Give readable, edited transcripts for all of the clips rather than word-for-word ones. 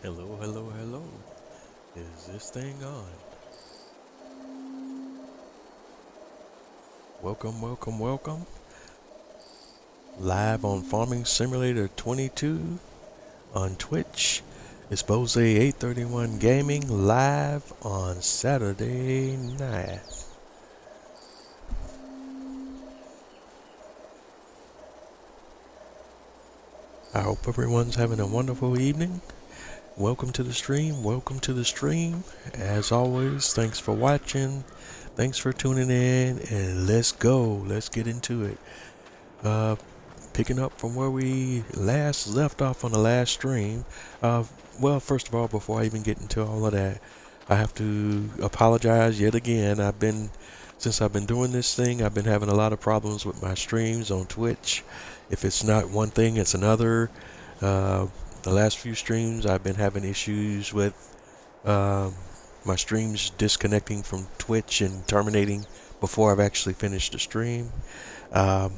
Hello, hello, hello. Is this thing on? Welcome, welcome, welcome. Live on Farming Simulator 22 on Twitch. It's Bose 831 Gaming live on Saturday night. I hope everyone's having a wonderful evening. Welcome to the stream. Welcome to the stream. As always, thanks for watching. Thanks for tuning in. And let's go. Let's get into it. Uh, Picking up from where we last left off on the last stream. Well, first of all, before I even get into all of that, I have to apologize yet again. Since I've been doing this thing, I've been having a lot of problems with my streams on Twitch. If it's not one thing, it's another. Uh, the last few streams, I've been having issues with um, my streams disconnecting from Twitch and terminating before I've actually finished the stream. Um,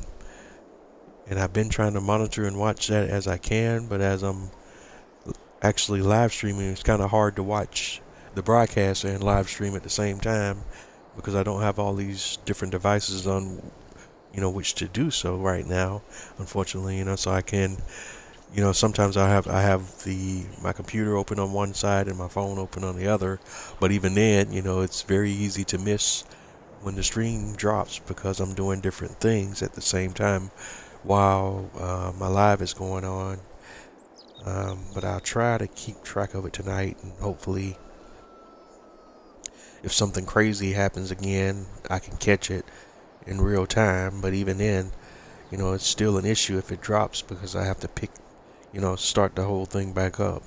and I've been trying to monitor and watch that as I can, but as I'm actually live streaming, it's kind of hard to watch the broadcast and live stream at the same time because I don't have all these different devices on, which to do so right now, unfortunately, so I can, sometimes I have my computer open on one side and my phone open on the other, but even then, it's very easy to miss when the stream drops because I'm doing different things at the same time while my live is going on. But I'll try to keep track of it tonight, and hopefully if something crazy happens again, I can catch it in real time. But even then, it's still an issue if it drops because I have to start the whole thing back up.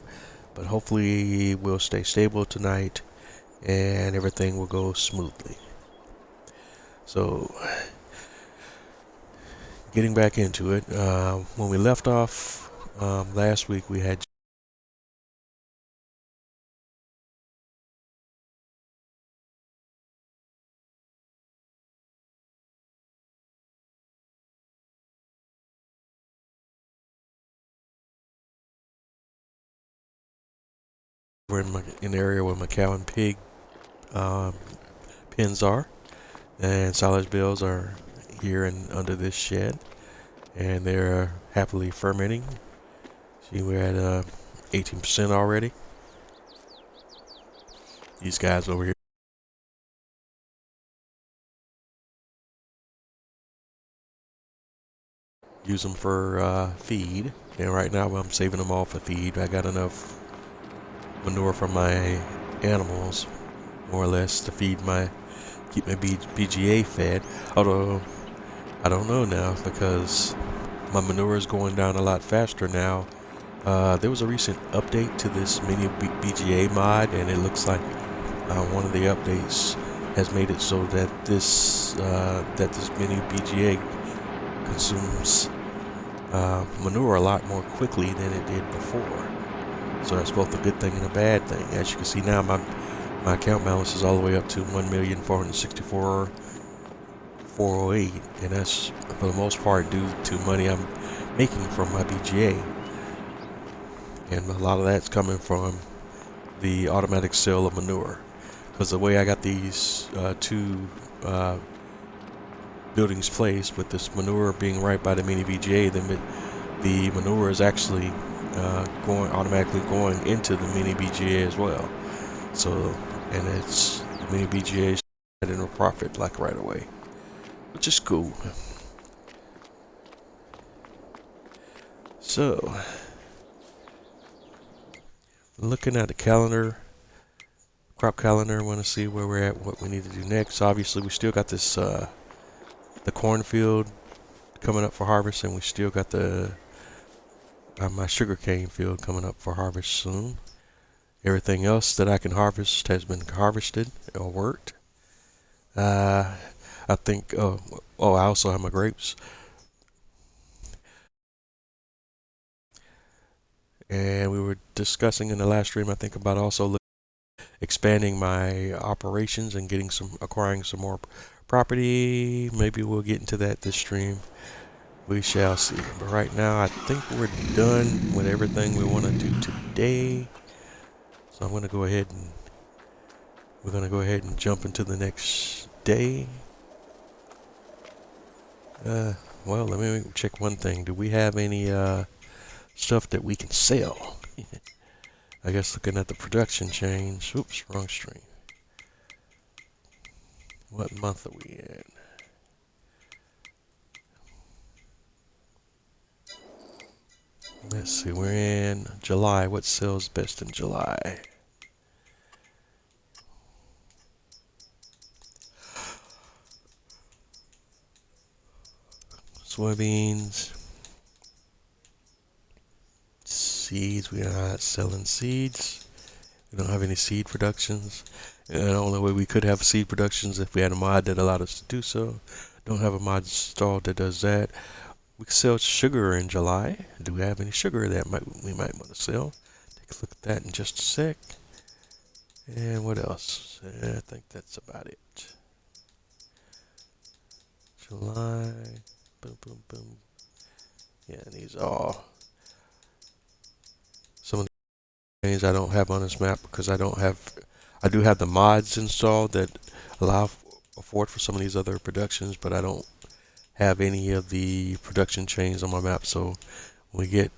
But hopefully we'll stay stable tonight and everything will go smoothly. So, getting back into it, when we left off last week, we had we're in the area where Macau and pig um, pens are, and silage bales are here and under this shed, and they're happily fermenting. See, we're at 18% already. These guys over here use them for feed, and right now I'm saving them all for feed. I got enough manure from my animals, more or less, to keep my BGA fed. Although I don't know now because my manure is going down a lot faster now. There was a recent update to this mini BGA mod, and it looks like one of the updates has made it so that this mini BGA consumes manure a lot more quickly than it did before. So that's both a good thing and a bad thing. As you can see now, my account balance is all the way up to 1,464,408, and that's for the most part due to money I'm making from my BGA. And a lot of that's coming from the automatic sale of manure. Because the way I got these two buildings placed, with this manure being right by the mini BGA, the manure is actually automatically going into the mini BGA as well. So, and it's the mini BGA in a profit like right away, which is cool. So, looking at the crop calendar, want to see where we're at, what we need to do next. Obviously, we still got this the cornfield coming up for harvest, and we still got my sugarcane field coming up for harvest soon. Everything else that I can harvest has been harvested or worked. I think. I also have my grapes. And we were discussing in the last stream, I think, about also expanding my operations and acquiring some more property. Maybe we'll get into that this stream. We shall see. But right now, I think we're done with everything we want to do today. So I'm going to go ahead and we're going to go ahead and jump into the next day. Well, let me check one thing. Do we have any stuff that we can sell? I guess looking at the production change. Oops, wrong stream. What month are we in? Let's see, we're in July. What sells best in July? Soybeans. Seeds, we are not selling seeds. We don't have any seed productions. And the only way we could have seed productions if we had a mod that allowed us to do so. Don't have a mod installed that does that. We could sell sugar in July. Do we have any sugar that we might want to sell? Take a look at that in just a sec. And what else? I think that's about it. July. Boom, boom, boom. Yeah, these are all some of the things I don't have on this map because I do have the mods installed that allow for some of these other productions, but I don't have any of the production chains on my map. So when we get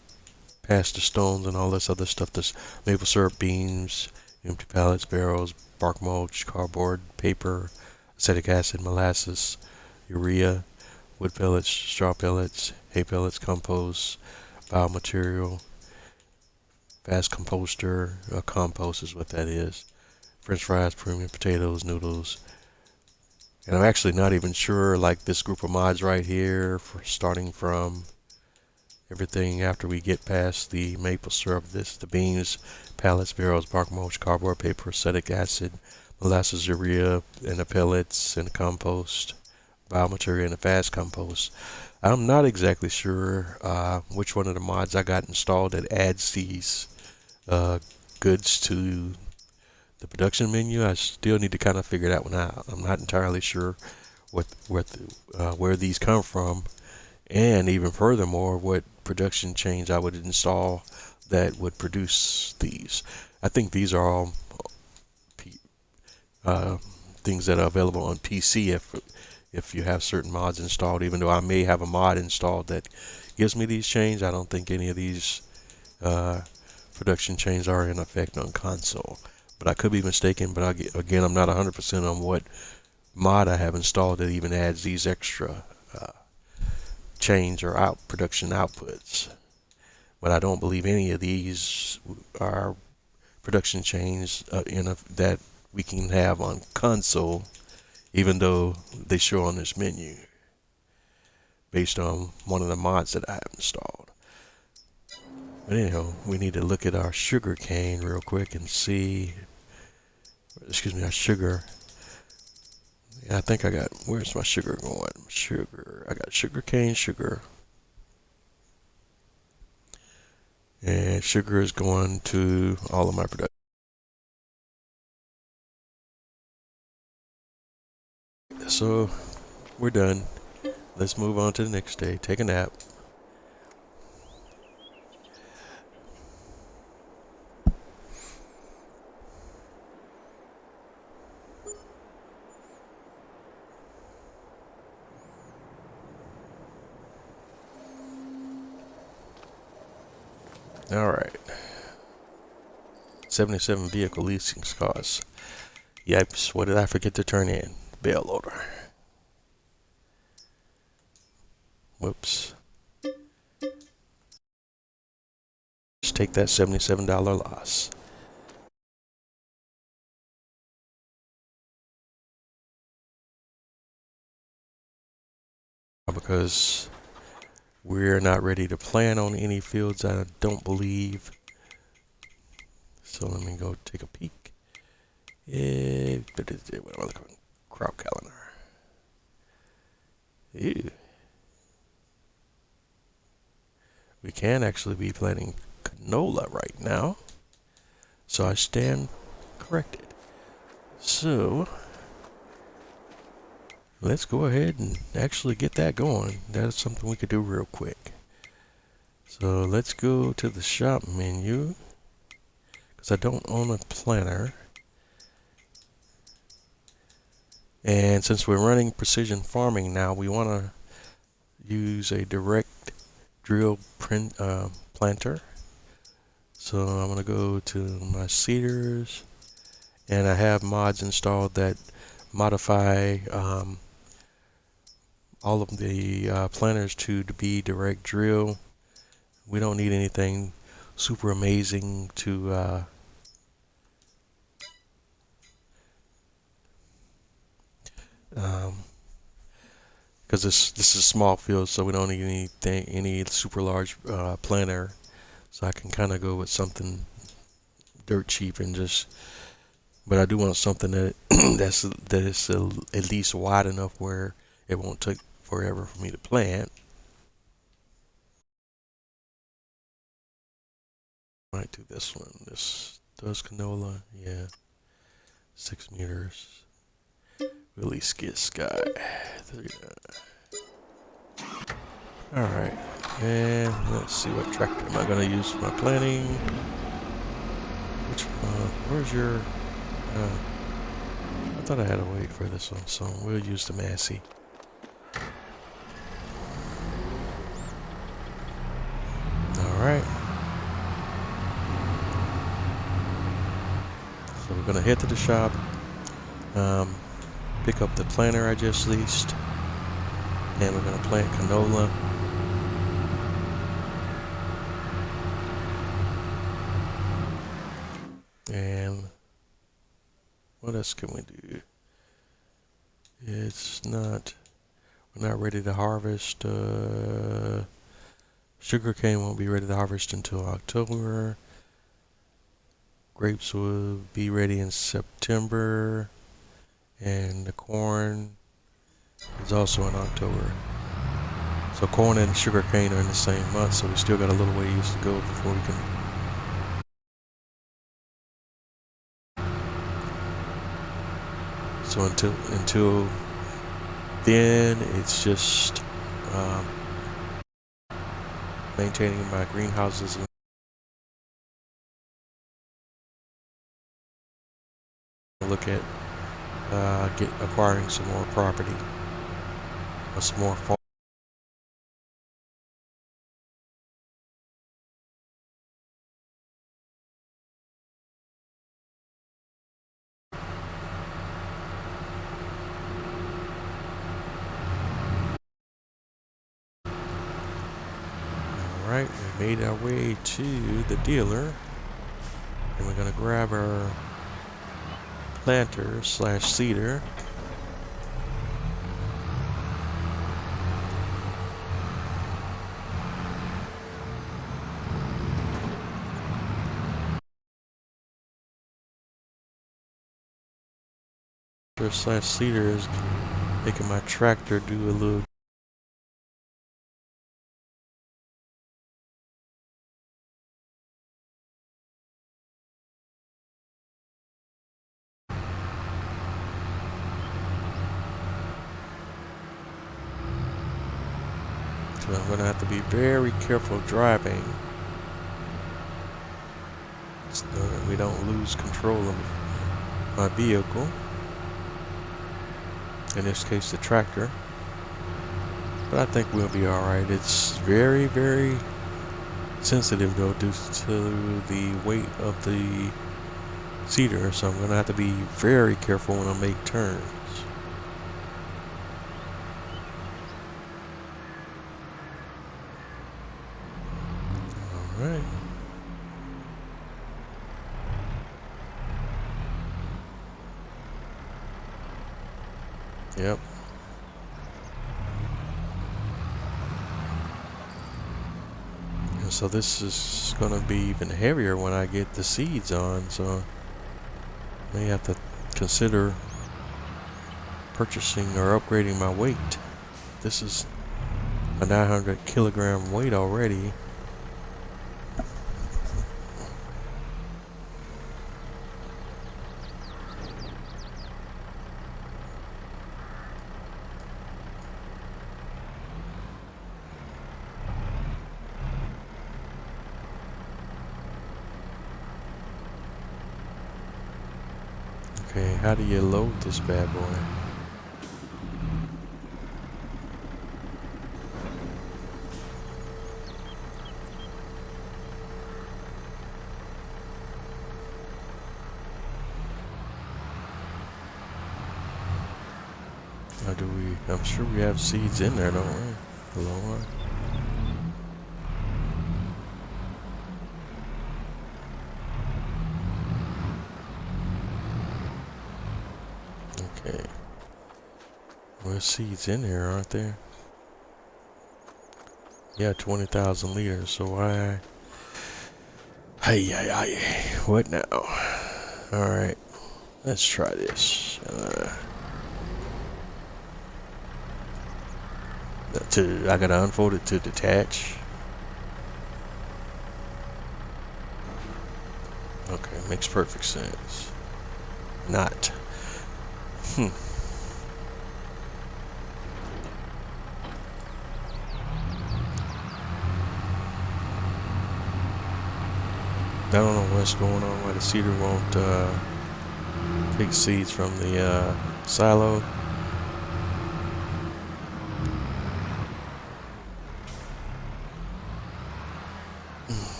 past the stones and all this other stuff, there's maple syrup, beans, empty pallets, barrels, bark mulch, cardboard, paper, acetic acid, molasses, urea, wood pellets, straw pellets, hay pellets, compost, biomaterial, fast composter, compost is what that is, french fries, premium potatoes, noodles. And I'm actually not even sure, like this group of mods right here, for starting from everything after we get past the maple syrup, the beans, pallets, barrels, bark mulch, cardboard, paper, acetic acid, molasses, urea, and the pellets, and the compost, biomaterial, and the fast compost. I'm not exactly sure which one of the mods I got installed that adds these goods to the production menu. I still need to kind of figure that one out. I'm not entirely sure where these come from, and even furthermore, what production change I would install that would produce these. I think these are all things that are available on PC if you have certain mods installed. Even though I may have a mod installed that gives me these changes, I don't think any of these production chains are in effect on console. But I could be mistaken, but again, I'm not 100% on what mod I have installed that even adds these extra chains or production outputs. But I don't believe any of these are production chains that we can have on console, even though they show on this menu based on one of the mods that I have installed. But anyhow, we need to look at our sugar cane real quick and see, our sugar. Yeah, I think where's my sugar going? I got sugar cane, sugar. And sugar is going to all of my production. So, we're done. Let's move on to the next day. Take a nap. Alright. 77 vehicle leasing costs. Yipes, what did I forget to turn in? Bail order. Whoops. Just take that $77 loss. Because we're not ready to plan on any fields, I don't believe. So let me go take a peek. What am I looking at? Crop calendar. Ew. We can actually be planting canola right now. So I stand corrected. So let's go ahead and actually get that going. That's something we could do real quick. So let's go to the shop menu, because I don't own a planter. And since we're running precision farming now, we want to use a direct drill planter. So I'm going to go to my seeders, and I have mods installed that modify all of the planters to be direct drill. We don't need anything super amazing to because this is a small field, so we don't need any super large planter. So I can kind of go with something dirt cheap and just. But I do want something that that is at least wide enough where it won't take forever for me to plant. Might do this one. This does canola, yeah. 6 meters. Really skid sky. 39. Alright. And let's see what tractor am I gonna use for my planting. Which where's your I thought I had to wait for this one, so we'll use the Massey. Alright. So we're gonna head to the shop, pick up the planter I just leased, and we're gonna plant canola. And what else can we do? We're not ready to harvest. Sugarcane won't be ready to harvest until October. Grapes will be ready in September. And the corn is also in October. So corn and sugarcane are in the same month, so we still got a little ways to go before we can. So until then, it's just maintaining my greenhouses and look at acquiring some more property or some more farm. Alright, we made our way to the dealer, and we're gonna grab our planter / seeder. / seeder is making my tractor do a little. So I'm going to have to be very careful driving so that we don't lose control of my vehicle. In this case, the tractor. But I think we'll be alright. It's very, very sensitive though due to the weight of the seeder. So I'm going to have to be very careful when I make turns. Alright. Yep. And so this is going to be even heavier when I get the seeds on, so I may have to consider purchasing or upgrading my weight. This is a 900 kilogram weight already. Okay, how do you load this bad boy? Or do we? I'm sure we have seeds in there, don't we? Lord. Okay. There's seeds in here, aren't there? Yeah, 20,000 liters. So why? Hey. What now? Alright. Let's try this. I gotta unfold it to detach. Okay, makes perfect sense. Not. I don't know what's going on, why the seeder won't take seeds from the silo.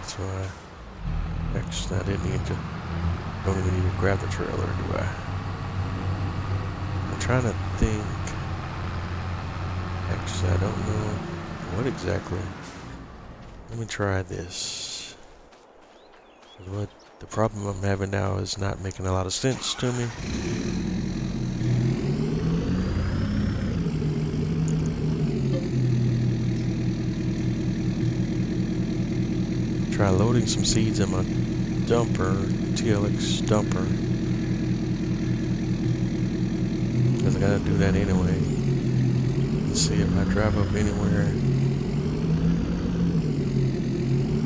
So actually I don't even need to grab the trailer, do I? I'm trying to think. Actually, I don't know what exactly. Let me try this. What the problem I'm having now is not making a lot of sense to me. Try loading some seeds in my dumper, TLX dumper. Because I gotta do that anyway. Let's see if I drive up anywhere.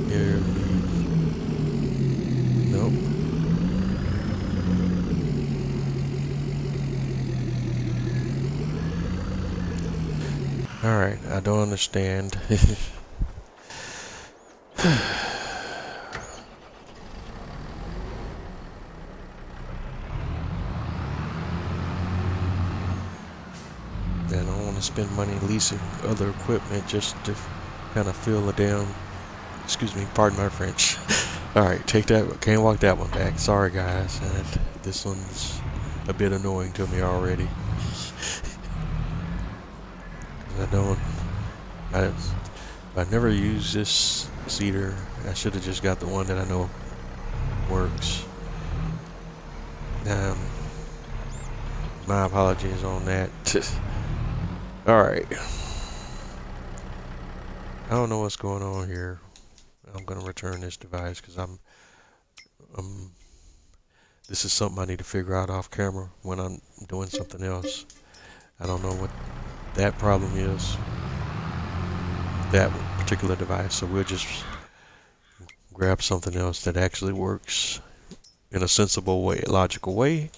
Here. Nope. Alright, I don't understand. I don't want to spend money leasing other equipment just to kind of fill a damn, excuse me, pardon my French. Alright, take that, can't walk that one back. Sorry guys, this one's a bit annoying to me already. I never use this seeder. I should have just got the one that I know works. My apologies on that. Alright. I don't know what's going on here. I'm gonna return this device because this is something I need to figure out off camera when I'm doing something else. I don't know what that problem is, that particular device, so we'll just grab something else that actually works in a sensible way, logical way.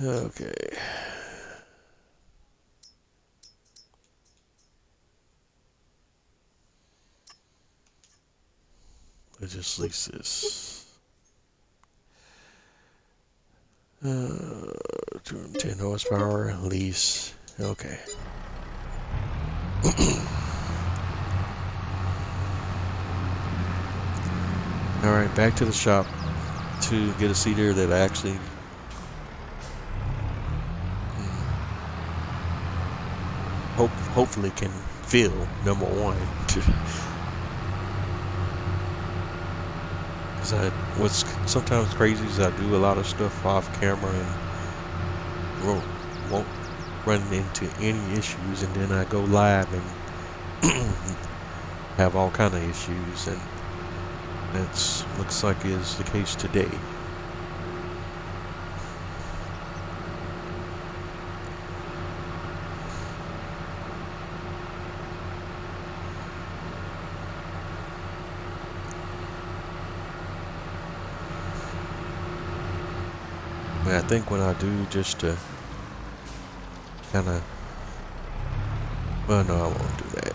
Okay. Let's just lease this. 210 horsepower lease. Okay. Alright, back to the shop to get a seeder that I actually hopefully can fill, number one. What's sometimes crazy is I do a lot of stuff off camera and won't run into any issues, and then I go live and have all kind of issues, and that looks like is the case today. I think what I'll do just to kind of, well, no, I won't do that.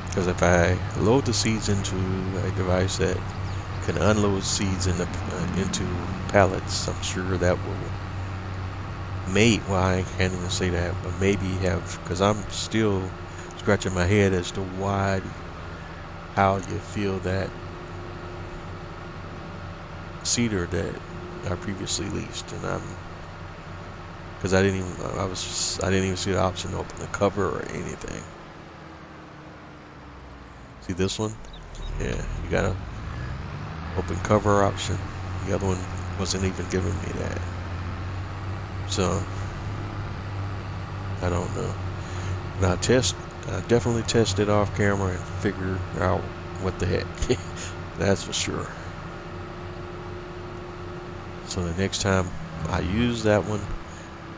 Because if I load the seeds into a device that can unload seeds into pallets, I'm sure that will well, I can't even say that, but maybe have, because I'm still scratching my head as to how you feel that cedar that I previously leased, and because I didn't even see the option to open the cover or anything. See this one? Yeah, you gotta open cover option. The other one wasn't even giving me that. So I don't know. But I definitely tested off camera and figured out what the heck. That's for sure. So the next time I use that one,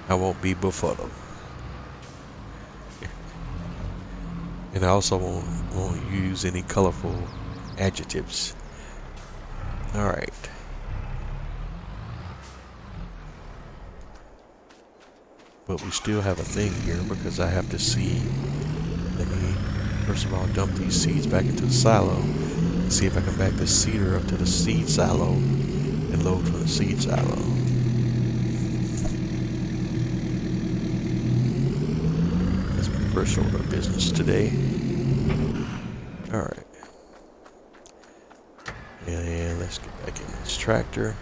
I won't be befuddled. And I also won't use any colorful adjectives. Alright. But we still have a thing here because I have to see. Let me first of all dump these seeds back into the silo. See if I can back the cedar up to the seed silo and load from the seed silo. That's my first order of business today. Alright. And let's get back in this tractor.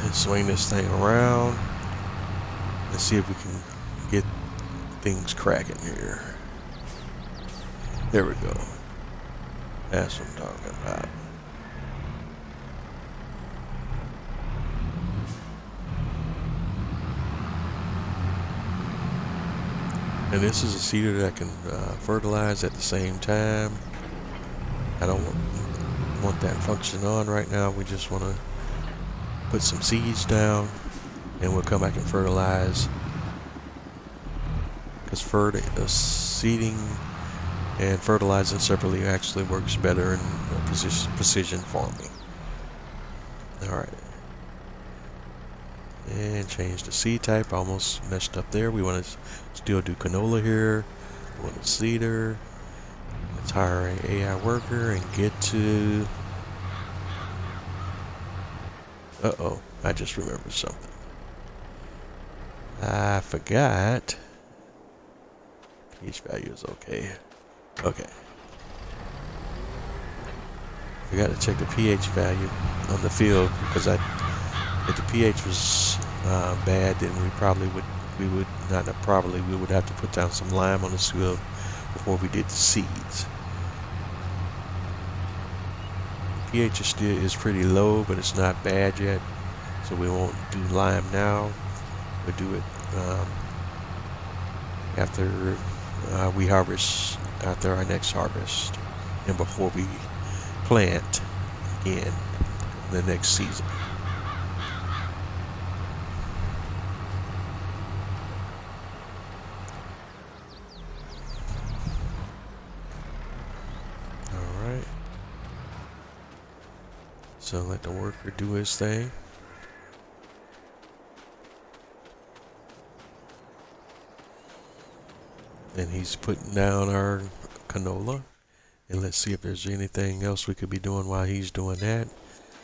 And swing this thing around. And see if we can get things cracking here. There we go. That's what I'm talking about. And this is a cedar that can fertilize at the same time. I don't want that function on right now. We just want to put some seeds down and we'll come back and fertilize. Because seeding and fertilizing separately actually works better in precision farming. Alright. And change the seed type. I almost messed up there. We want to still do canola here. We want a cedar. Let's hire an AI worker and get to... Uh-oh. I just remembered something. I forgot. pH value is okay. Okay. We got to check the pH value on the field because if the pH was bad, then we would have to put down some lime on the field before we did the seeds. pH is pretty low, but it's not bad yet, so we won't do lime now. We'll do it after we harvest, after our next harvest, and before we plant again the next season. Alright. So let the worker do his thing. And he's putting down our canola. And let's see if there's anything else we could be doing while he's doing that.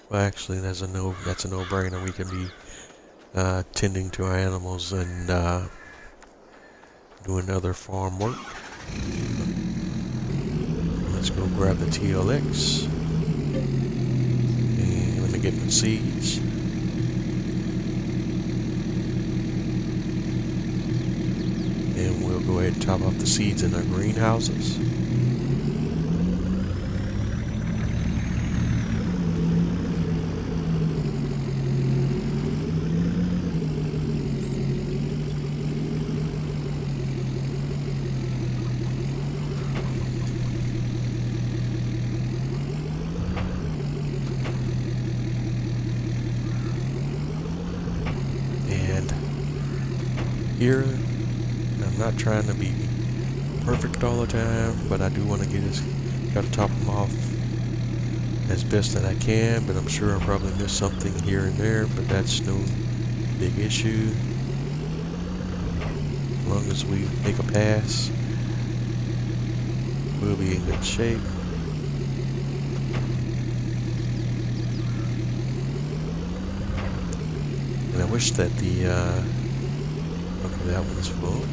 Well, actually, that's a no-brainer. We can be tending to our animals and doing other farm work. Let's go grab the TLX. And let me get my seeds. And we'll go ahead and top off the seeds in our greenhouses. here. I'm not trying to be perfect all the time, but I do want to try to top them off as best that I can, but I'm sure I'll probably miss something here and there, but that's no big issue. As long as we make a pass, we'll be in good shape. And I wish that okay, that one's full.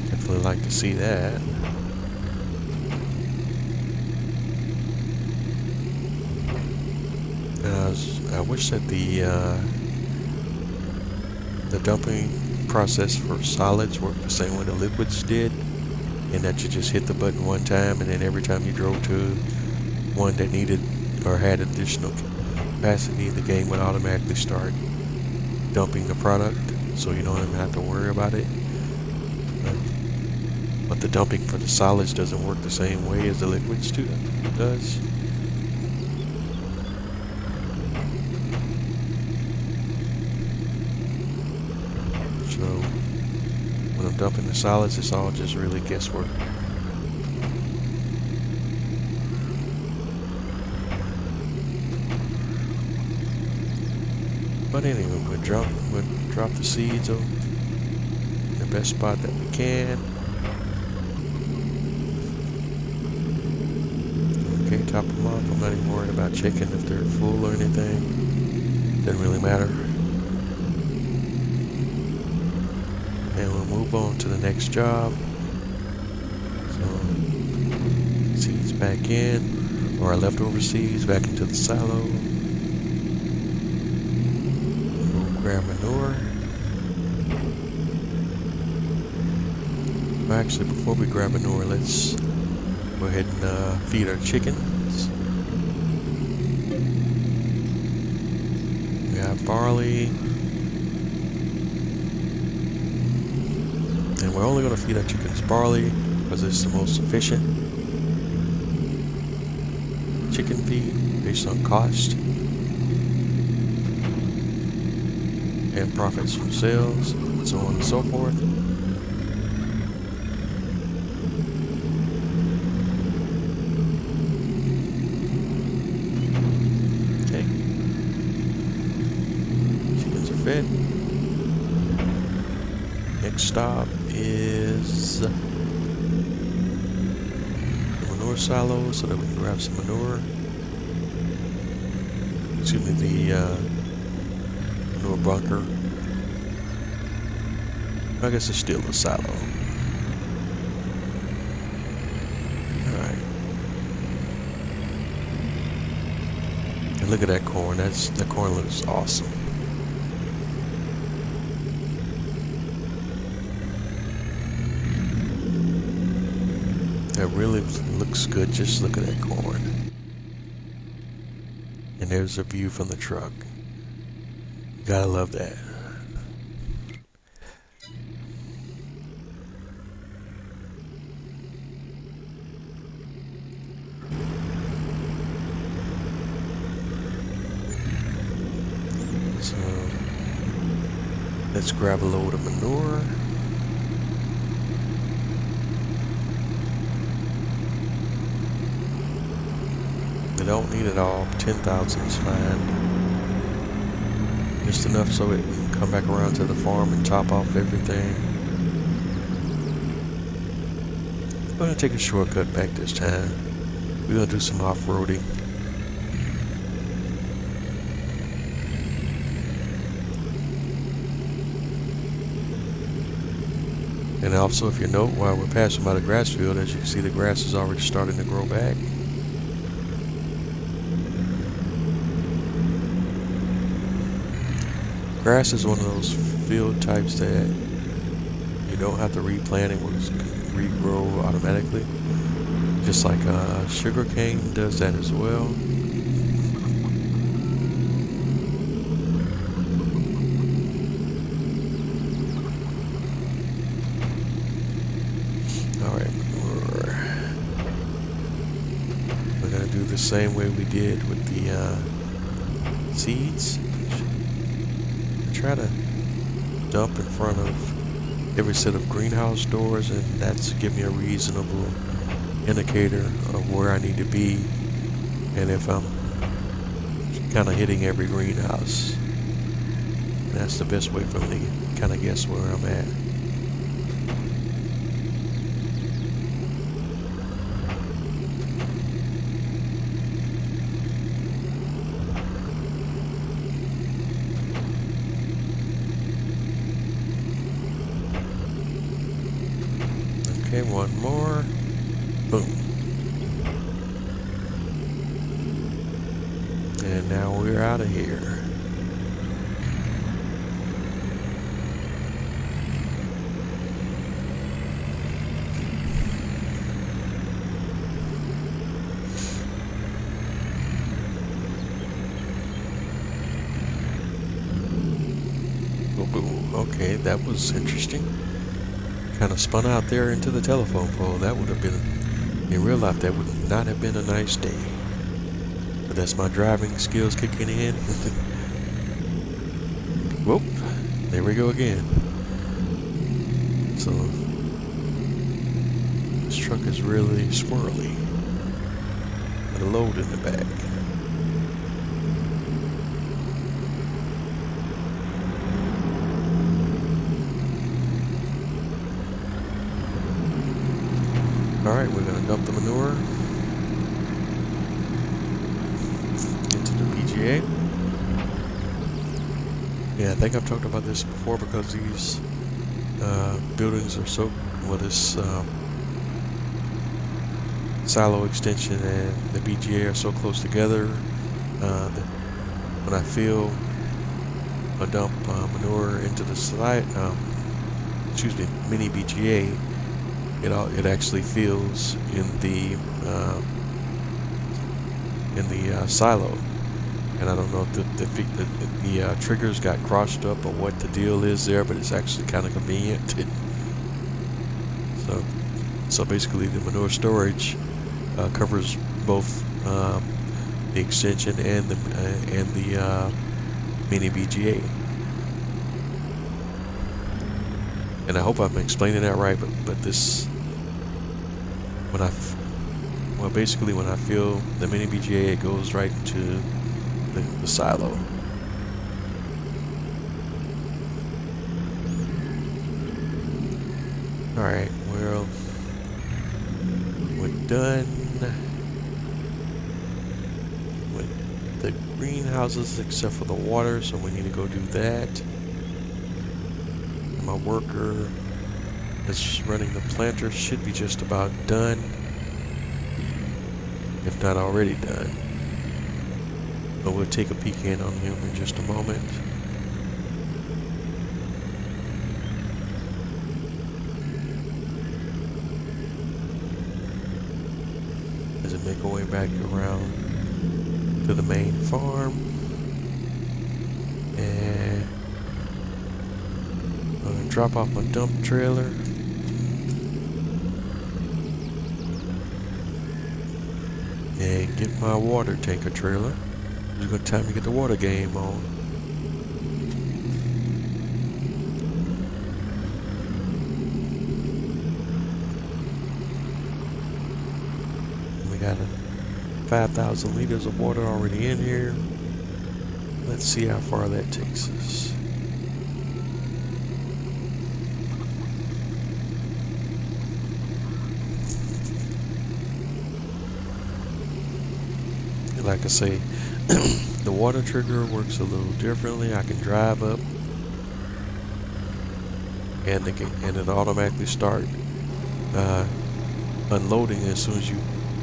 Definitely like to see that. I wish that the dumping process for solids worked the same way the liquids did, and that you just hit the button one time, and then every time you drove to one that needed or had additional capacity, the game would automatically start dumping the product, so you don't even have to worry about it. But the dumping for the solids doesn't work the same way as the liquids does. So when I'm dumping the solids, it's all just really guesswork. But anyway, we'll drop the seeds in the best spot that we can. Okay, top them off. I'm not even worried about checking if they're full or anything. Doesn't really matter. And we'll move on to the next job. So, seeds back in, or our leftover seeds back into the silo. We'll grab manure. Well, actually, before we grab manure, let's go ahead and feed our chickens. We got barley. And we're only going to feed our chickens barley because it's the most efficient chicken feed based on cost and profits from sales, and so on and so forth. Okay. Chickens are fed. Next stop is the manure silo, so that we can grab some manure. Excuse me, the manure bunker. I guess it's still a silo. Alright. And look at that corn. The corn looks awesome. That really looks good. Just look at that corn. And there's a view from the truck. You gotta love that. So let's grab a load of manure. We don't need it all. 10,000 is fine. Just enough so it can come back around to the farm and top off everything. I'm going to take a shortcut back this time. We're going to do some off-roading. And also, if you note, while we're passing by the grass field, as you can see, the grass is already starting to grow back. Grass is one of those field types that you don't have to replant, it will regrow automatically. Just like sugarcane does that as well. Alright, we're going to do the same way we did with the seeds. Try to dump in front of every set of greenhouse doors, and that's give me a reasonable indicator of where I need to be and if I'm kind of hitting every greenhouse. And that's the best way for me to kind of guess where I'm at. Okay, one more. Boom. And now we're out of here. Boom. Okay, that was interesting. Kind of spun out there into the telephone pole. That would have been, in real life, that would not have been a nice day. But that's my driving skills kicking in. Whoop, there we go again. So, this truck is really squirrely. Got a load in the back. Alright, we're going to dump the manure into the BGA. Yeah, I think I've talked about this before because these buildings are so, well, this silo extension and the BGA are so close together that when I fill a dump manure into the mini BGA, it actually fills in the silo, and I don't know if the triggers got crossed up or what the deal is there, but it's actually kind of convenient. So basically, the manure storage covers both the extension and the mini BGA. And I hope I'm explaining that right, but this, basically when I fill the mini BGA, it goes right into the silo. Alright, well, we're done with the greenhouses except for the water, so we need to go do that. My worker that's running the planter should be just about done, if not already done. But we'll take a peek in on him in just a moment. As I make our way back around to the main farm. And I'm going to drop off my dump trailer. And get my water tanker trailer. It's a good time to get the water game on. We got 5,000 liters of water already in here. Let's see how far that takes us. Like I say, the water trigger works a little differently. I can drive up and it automatically start unloading as soon as you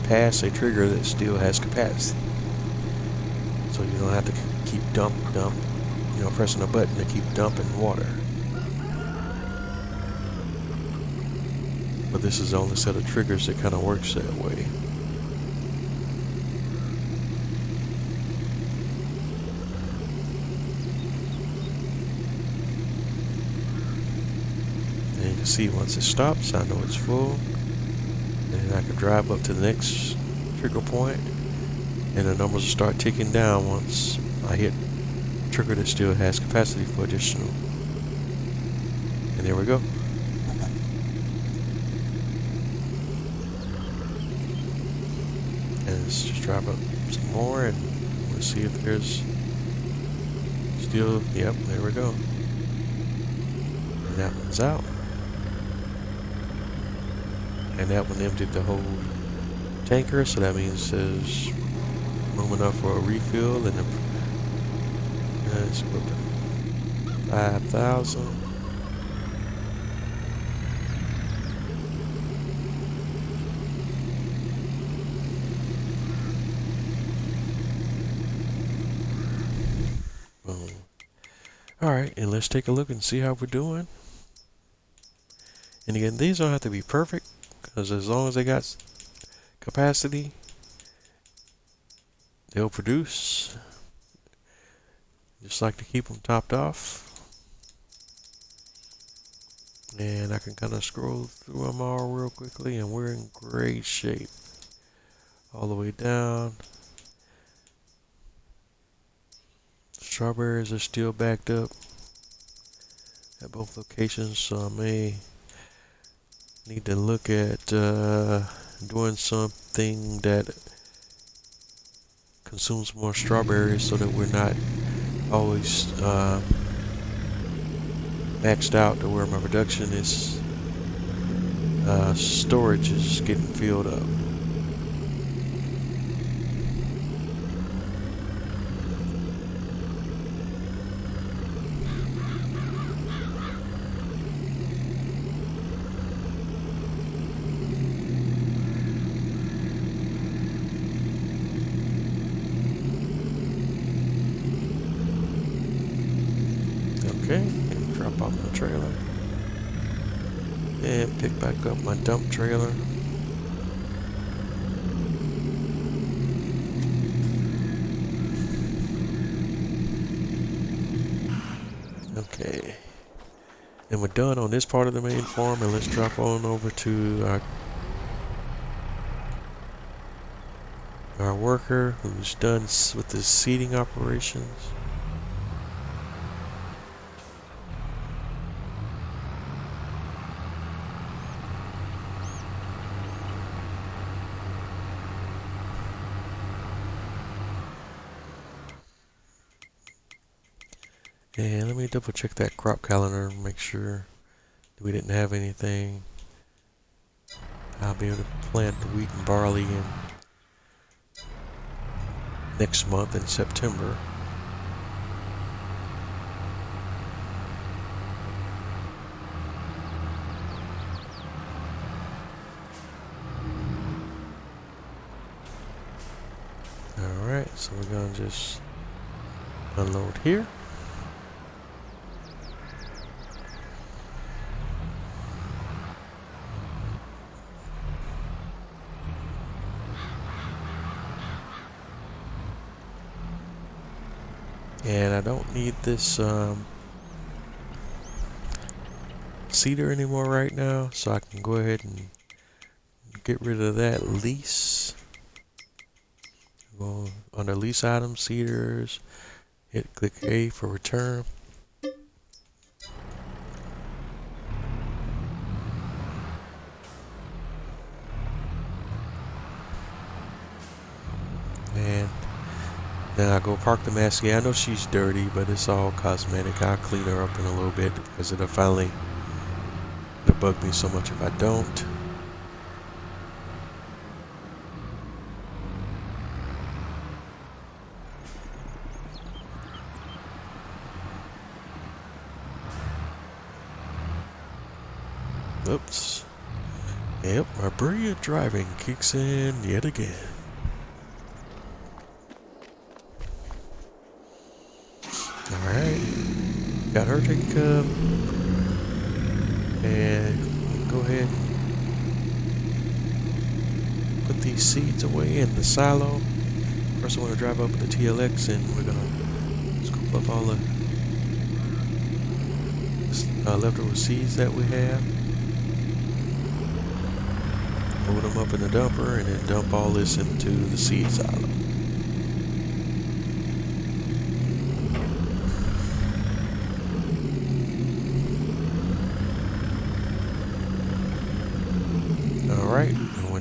pass a trigger that still has capacity. So you don't have to keep pressing a button to keep dumping water. But this is the only set of triggers that kind of works that way. See, once it stops, I know it's full, and I can drive up to the next trigger point, and the numbers will start ticking down once I hit a trigger that still has capacity for additional And there we go. And let's just drop up some more and we'll see if there's still, yep, there we go. And that one's out. And that one emptied the whole tanker, so that means there's room enough for a refill. And let's go to 5,000. Boom. Alright, and let's take a look and see how we're doing. And again, these don't have to be perfect, because as long as they got capacity, they'll produce. Just like to keep them topped off. And I can kind of scroll through them all real quickly, and we're in great shape. All the way down. Strawberries are still backed up at both locations, so I may need to look at doing something that consumes more strawberries so that we're not always maxed out to where my production is storage is getting filled up. Okay, and drop off my trailer and pick back up my dump trailer. Okay, and we're done on this part of the main farm, and let's drop on over to our worker who's done with the seeding operations. And let me double check that crop calendar and make sure that we didn't have anything. I'll be able to plant the wheat and barley in next month in September. Alright, so we're gonna just unload here. And I don't need this seeder anymore right now, so I can go ahead and get rid of that lease. Go under lease items, seeders, click A for return. And then I go park the Massey. I know she's dirty, but it's all cosmetic. I'll clean her up in a little bit because it'll bug me so much if I don't. Oops. Yep, my brilliant driving kicks in yet again. Alright, got her taken care of. And go ahead and put these seeds away in the silo. First I want to drive up with the TLX and we're going to scoop up all the leftover seeds that we have. Load them up in the dumper and then dump all this into the seed silo.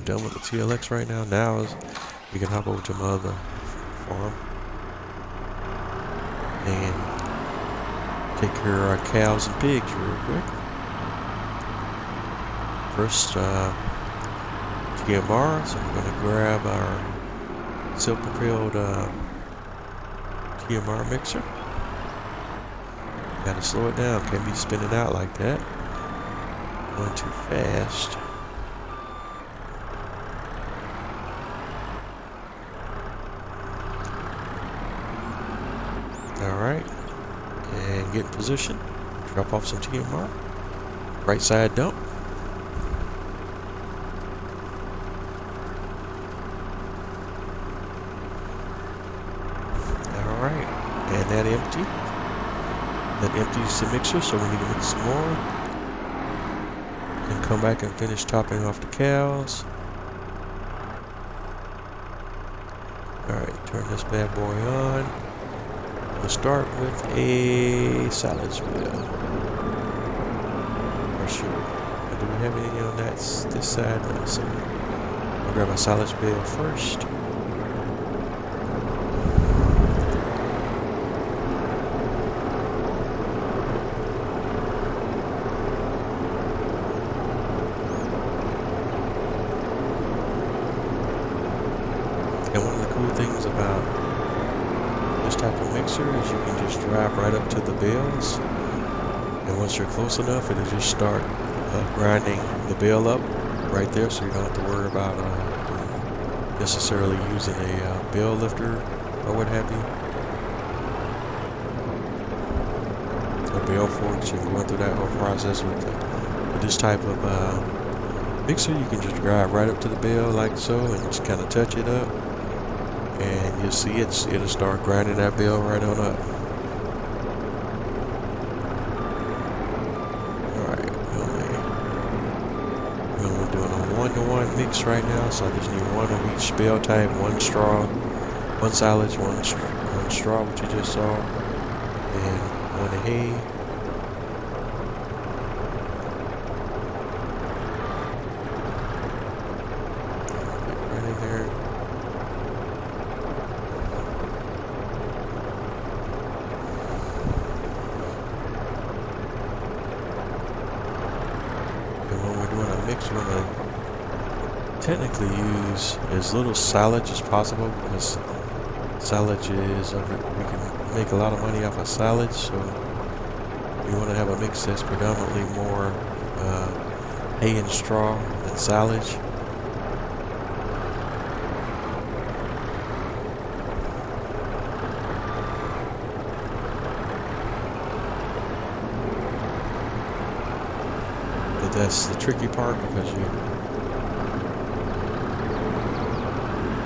done with the TLX right now. Now we can hop over to my other farm and take care of our cows and pigs real quick. First, TMR, so I'm going to grab our self-propelled TMR mixer. Gotta slow it down, can't be spinning out like that. Going too fast. Alright, and get in position. Drop off some TMR. Right side dump. Alright, and that empty. That empties the mixer, so we need to mix some more. And come back and finish topping off the cows. Alright, turn this bad boy on. We'll start with a silage wheel. For sure. Do we have any on this side? No, so I'll grab my silage wheel first. And one of the cool things about this type of mixer is you can just drive right up to the bales, and once you're close enough, it'll just start grinding the bale up right there, so you don't have to worry about necessarily using a bale lifter or what have you, or bale forks, and going through that whole process with this type of mixer. You can just drive right up to the bale like so and just kind of touch it up, and you'll see it'll start grinding that bale right on up. Alright, we're doing a 1-to-1 mix right now, so I just need one of each bale type, one straw, one silage, one straw, which you just saw, and one hay. Right in there. We're going to technically use as little silage as possible, because silage is, we can make a lot of money off of silage, so we want to have a mix that's predominantly more hay and straw than silage. That's the tricky part, because you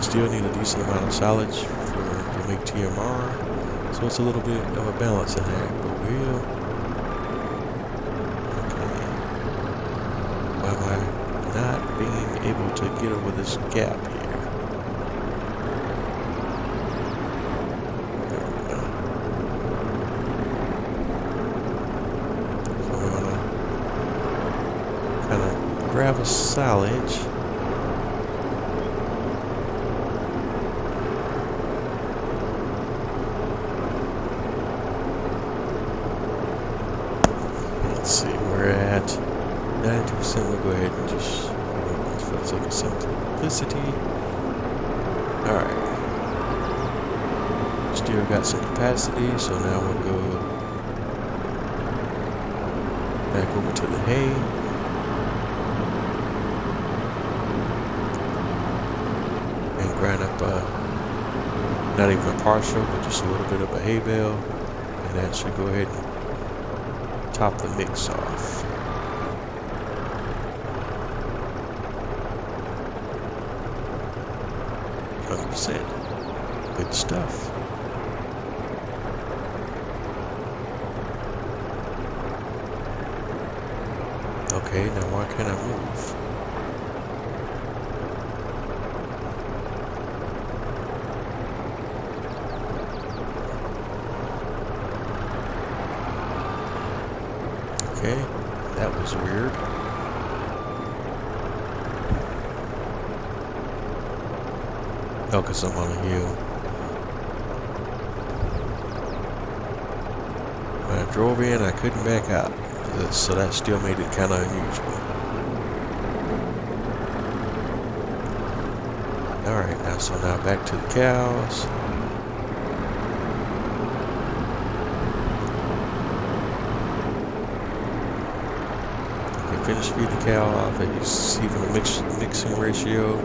still need a decent amount of silage to make TMR, so it's a little bit of a balance in there, but we'll... Okay. Why am I not being able to get over this gap here? Grab a silage. Let's see, we're at 92%. We'll go ahead and just, for the sake of simplicity. Alright. Still got some capacity, so now we'll go back over to the hay. Grind up not even a partial, but just a little bit of a hay bale, and that should go ahead and top the mix off. %. Good stuff. Okay, now why can't I move? Okay, that was weird. Oh, because I'm on a hill. When I drove in, I couldn't back out. So that still made it kind of unusual. Alright, so now back to the cows. Finish feeding the cow off, and you see from the mixing ratio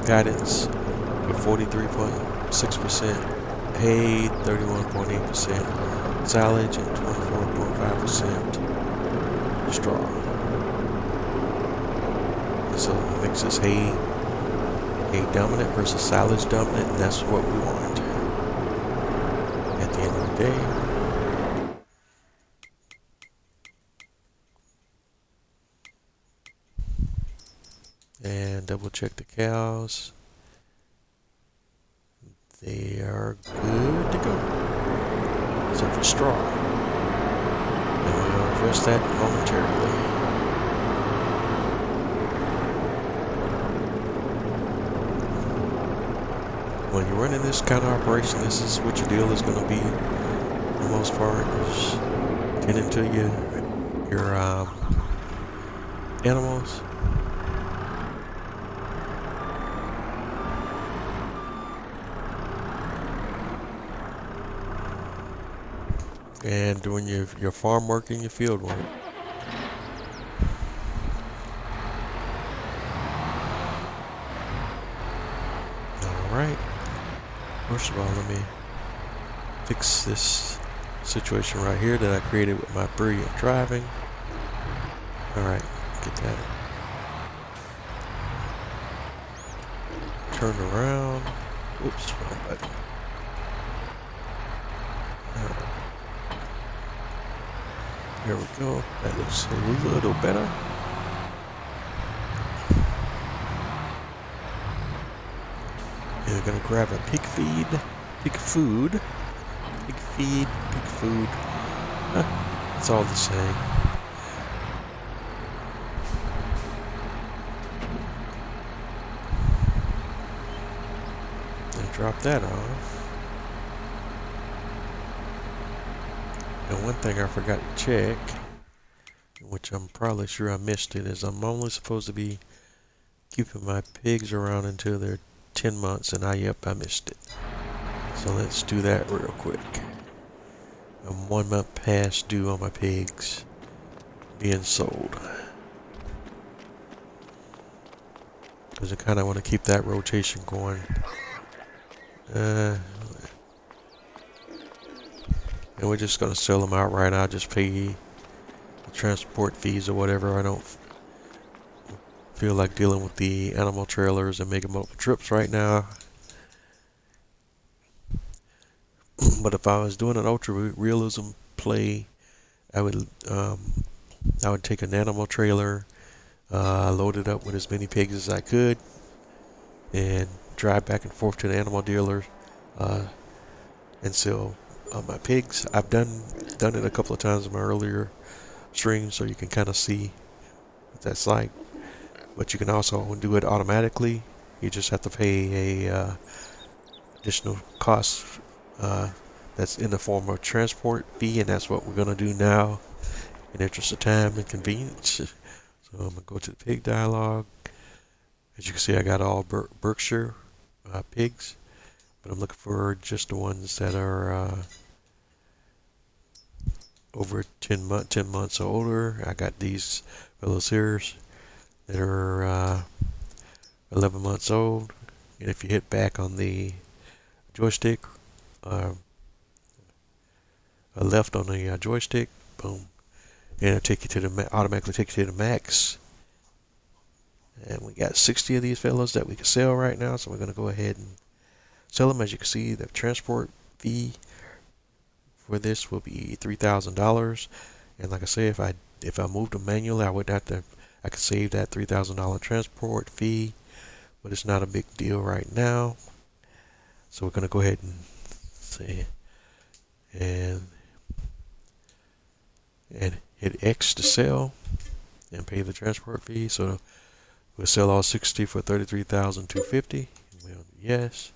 guidance for 43.6% hay, 31.8% silage, and 24.5% straw. So the mix is hay dominant versus silage dominant, and that's what we want at the end of the day. And double check the cows. They are good to go. Except for straw. And we'll address that momentarily. When you're running this kind of operation, this is what your deal is going to be for the most part. Is tending to your animals. And doing your farm work and your field work. Alright. First of all, let me fix this situation right here that I created with my brilliant driving. Alright, get that turned around. Oops, wrong button. There we go. That looks a little better. And we're gonna grab a pig food. It's all the same. And drop that off. And one thing I forgot to check, which I'm probably sure I missed it, is I'm only supposed to be keeping my pigs around until they're 10 months, and I missed it. So let's do that real quick. I'm 1 month past due on my pigs being sold. Because I kind of want to keep that rotation going. And we're just going to sell them outright. I'll just pay the transport fees or whatever. I don't feel like dealing with the animal trailers and making multiple trips right now. But if I was doing an ultra realism play, I would take an animal trailer, load it up with as many pigs as I could, and drive back and forth to the animal dealer and sell my pigs. I've done it a couple of times in my earlier streams, so you can kind of see what that's like. But you can also do it automatically. You just have to pay a additional cost that's in the form of transport fee, and that's what we're going to do now in the interest of time and convenience. So I'm going to go to the pig dialog. As you can see, I got all Berkshire pigs, but I'm looking for just the ones that are over 10 months or older. I got these fellows here that are 11 months old, and if you hit back on the joystick, left on the joystick, boom, and it'll take you to the automatically take you to the max. And we got 60 of these fellows that we can sell right now, so we're going to go ahead and sell them. As you can see, the transport fee for this will be $3,000. And like I say, if I moved them manually, I would have to. I could save that $3,000 transport fee, but it's not a big deal right now. So we're going to go ahead and say and hit X to sell and pay the transport fee. So we'll sell all 60 for $33,250. Well, yes.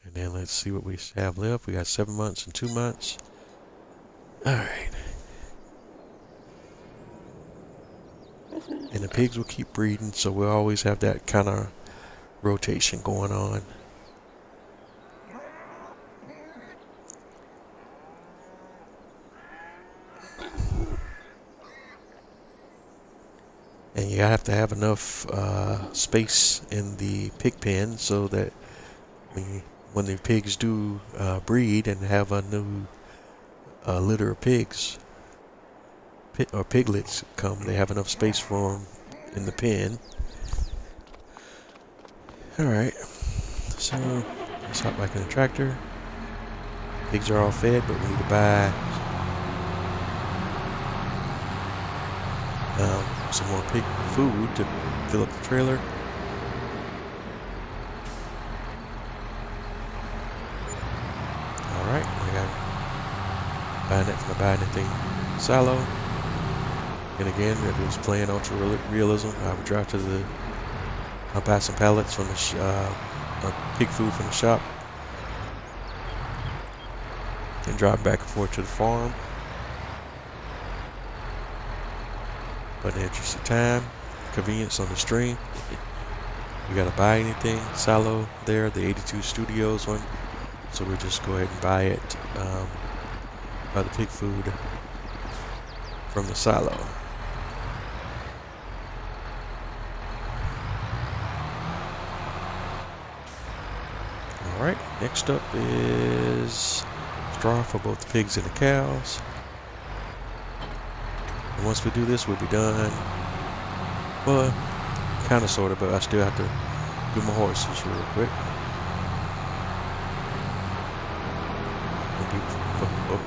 And then let's see what we have left. We got 7 months and 2 months. All right. And the pigs will keep breeding, so we'll always have that kind of rotation going on. And you have to have enough space in the pig pen so that when the pigs do breed and have a new litter of pigs or piglets come, they have enough space for them in the pen. All right, so let's hop back in the tractor. Pigs are all fed, but we need to buy some more pig food to fill up the trailer. Alright, I got buying that from the Buy Anything silo. And again, if it was playing ultra realism, I would drive to I'll buy some pallets from the pig food from the shop and drive back and forth to the farm. But in the interest of time, convenience on the stream, we gotta buy anything. Silo there, the 82 Studios one. So we'll just go ahead and buy it, buy the pig food from the silo. Alright, next up is straw for both the pigs and the cows. And once we do this, we'll be done. Well, kind of, sort of, but I still have to do my horses real quick.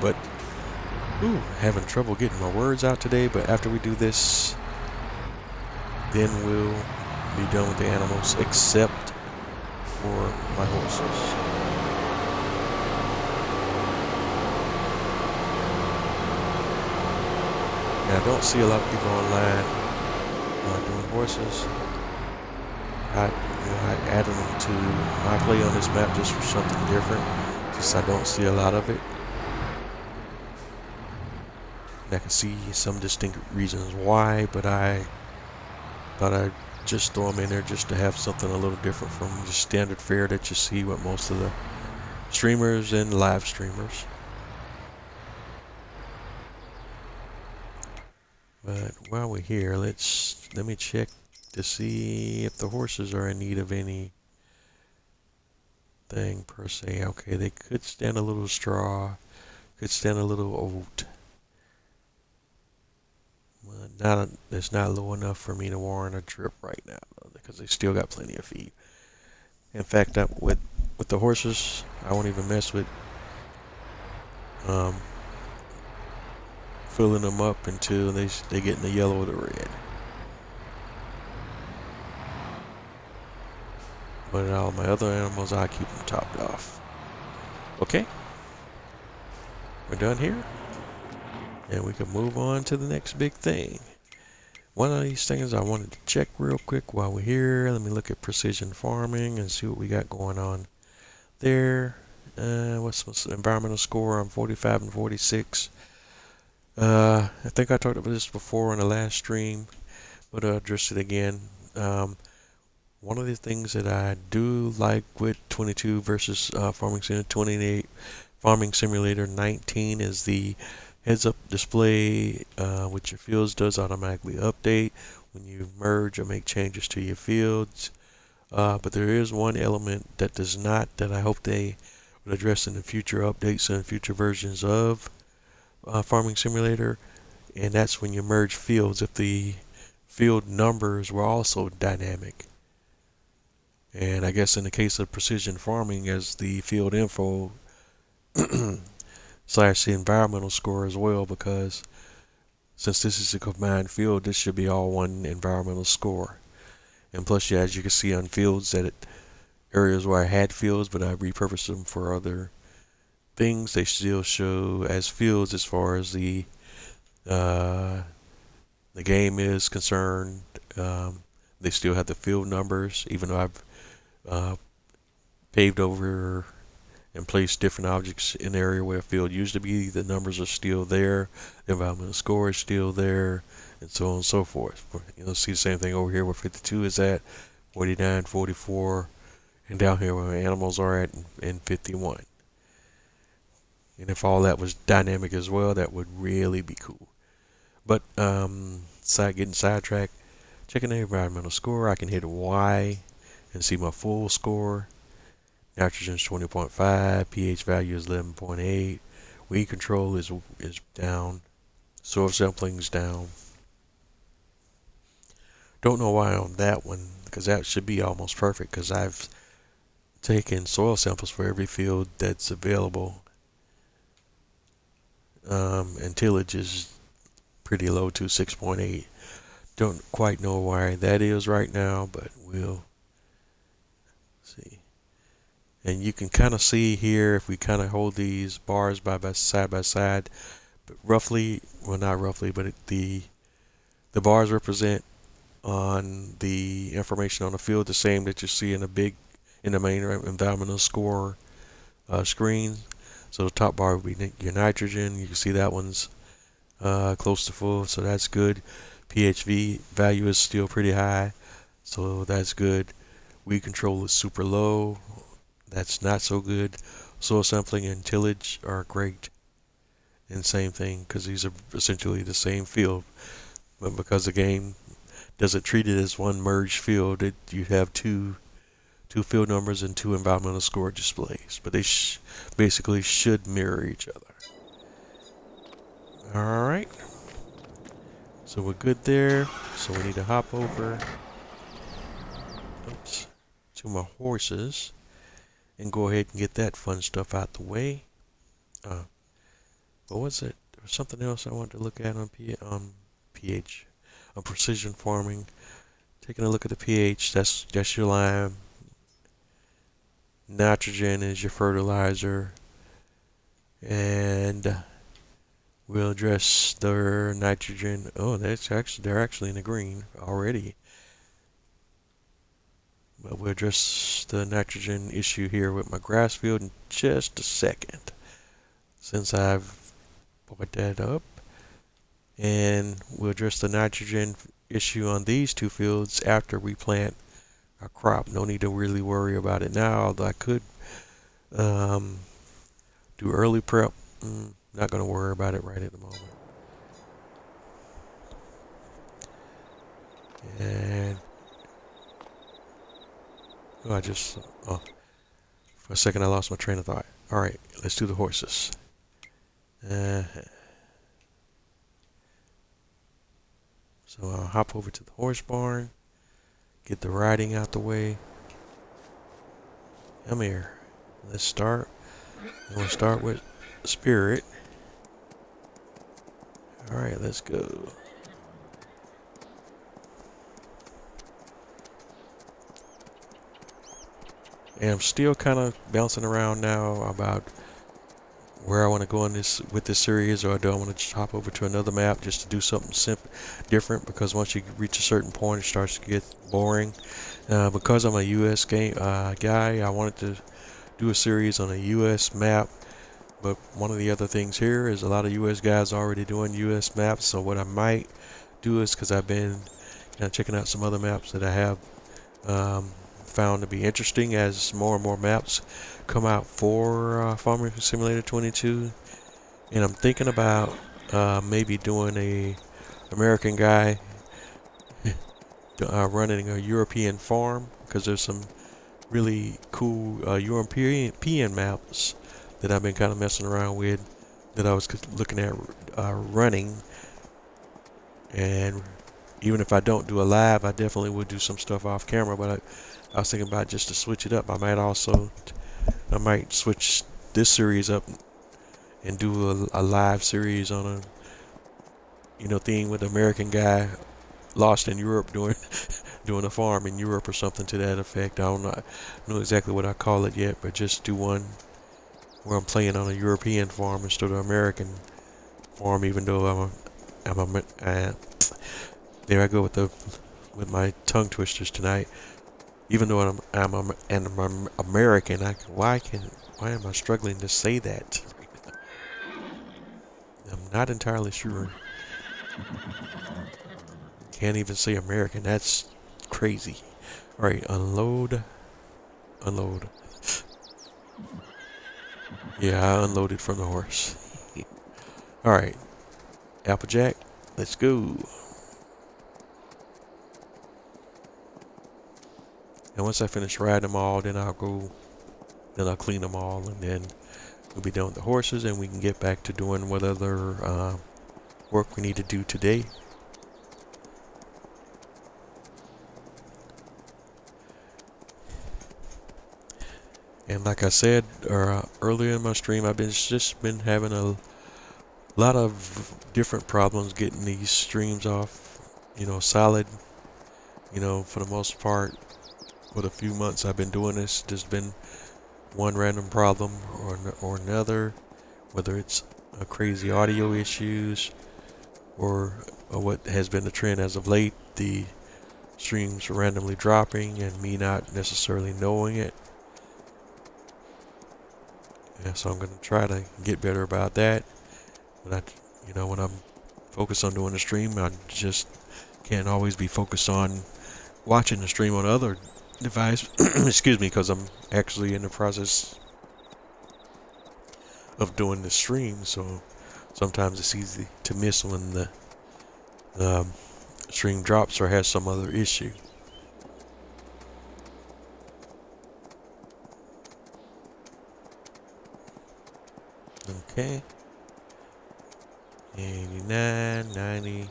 But, having trouble getting my words out today, but after we do this, then we'll be done with the animals, except for my horses. Now, I don't see a lot of people online doing horses. I added them to my play on this map just for something different, since I don't see a lot of it. And I can see some distinct reasons why, but I thought I'd just throw them in there just to have something a little different from the standard fare that you see with most of the streamers and live streamers. But while we're here, let me check to see if the horses are in need of anything per se. Okay, they could stand a little straw, could stand a little oat. It's not low enough for me to warrant a drip right now, because they still got plenty of feed. In fact, with the horses, I won't even mess with filling them up until they get in the yellow or the red. But all my other animals, I keep them topped off. Okay, we're done here, and we can move on to the next big thing. One of these things I wanted to check real quick while we're here. Let me look at precision farming and see what we got going on there. What's the environmental score? I'm 45 and 46. I think I talked about this before on the last stream, but I'll address it again. One of the things that I do like with 22 versus Farming Simulator 28, Farming Simulator 19 is the heads-up display, which your fields does automatically update when you merge or make changes to your fields. But there is one element that does not, that I hope they will address in the future updates and future versions of Farming Simulator, and that's when you merge fields, if the field numbers were also dynamic. And I guess in the case of precision farming, as the field info slash the environmental score as well, because since this is a combined field, this should be all one environmental score. And plus, yeah, as you can see on fields, that areas where I had fields but I repurposed them for other things, they still show as fields as far as the the game is concerned. They still have the field numbers, even though I've paved over and placed different objects in the area where a field used to be. The numbers are still there. The environmental score is still there, and so on and so forth. You'll see the same thing over here where 52 is at, 49, 44, and down here where animals are at in 51. And if all that was dynamic as well, that would really be cool. But getting sidetracked, checking the environmental score, I can hit Y and see my full score. Nitrogen is 20.5, pH value is 11.8, weed control is down, soil sampling is down. Don't know why on that one, because that should be almost perfect, because I've taken soil samples for every field that's available. And tillage is pretty low too, 6.8. Don't quite know why that is right now, but we'll see. And you can kind of see here, if we kind of hold these bars by side, but roughly, well not roughly, but the bars represent on the information on the field the same that you see in the main environmental score screen. So the top bar would be your nitrogen. You can see that one's close to full, so that's good. pH value is still pretty high, so that's good. Weed control is super low. That's not so good. Soil sampling and tillage are great. And same thing, because these are essentially the same field. But because the game doesn't treat it as one merged field, you have two field numbers and two environmental score displays. But they basically should mirror each other. Alright. So we're good there. So we need to hop over to my horses and go ahead and get that fun stuff out the way. What was it? There was something else I wanted to look at on pH, on precision farming. Taking a look at the pH, that's your lime. Nitrogen is your fertilizer, and we'll address the nitrogen. Oh, they're actually in the green already. But we'll address the nitrogen issue here with my grass field in just a second, since I've brought that up. And we'll address the nitrogen issue on these two fields after we plant a crop. No need to really worry about it now, although I could do early prep. Not going to worry about it right at the moment. And for a second I lost my train of thought. Alright, let's do the horses. So I'll hop over to the horse barn, get the riding out the way. Come here. Let's start. I'm going to start with Spirit. Alright, let's go. And I'm still kind of bouncing around now about where I want to go with this series, or do I want to just hop over to another map just to do something different, because once you reach a certain point it starts to get boring. Because I'm a US game guy, I wanted to do a series on a US map, but one of the other things here is a lot of US guys already doing US maps. So what I might do is, because I've been kind of checking out some other maps that I have found to be interesting as more and more maps come out for Farming Simulator 22, and I'm thinking about maybe doing a American guy running a European farm, because there's some really cool European maps that I've been kind of messing around with, that I was looking at running. And even if I don't do a live, I definitely would do some stuff off camera. But I was thinking about, just to switch it up, I might switch this series up and do a live series on a theme with an American guy lost in Europe doing a farm in Europe or something to that effect. I don't know exactly what I call it yet, but just do one where I'm playing on a European farm instead of American farm, even though there I go with my tongue twisters tonight. Even though I'm American, why am I struggling to say that? I'm not entirely sure. Can't even say American. That's crazy. All right, unload. Yeah, I unloaded from the horse. All right, Applejack, let's go. And once I finish riding them all, then I'll clean them all, and then we'll be done with the horses, and we can get back to doing what other work we need to do today. And like I said earlier in my stream, I've just been having a lot of different problems getting these streams off, solid. For the most part, for the few months I've been doing this, there's been one random problem or another, whether it's a crazy audio issues or what has been the trend as of late, the streams randomly dropping and me not necessarily knowing it. Yeah, so I'm going to try to get better about that. But when I'm focused on doing the stream, I just can't always be focused on watching the stream on other device. Excuse me, because I'm actually in the process of doing the stream. So sometimes it's easy to miss when the stream drops or has some other issue. Okay. 89, 90.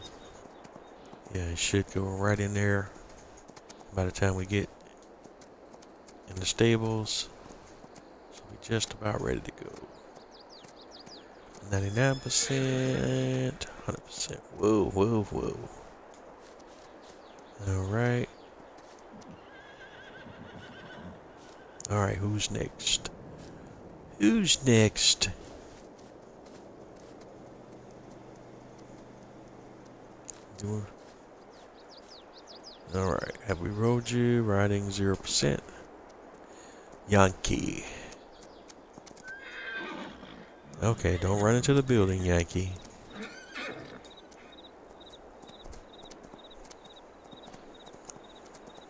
Yeah, it should go right in there by the time we get in the stables. So we're just about ready to go. 99%, 100%. Whoa. Alright. Alright, who's next? Alright, have we rode you? Riding 0%. Yankee. Okay, don't run into the building, Yankee.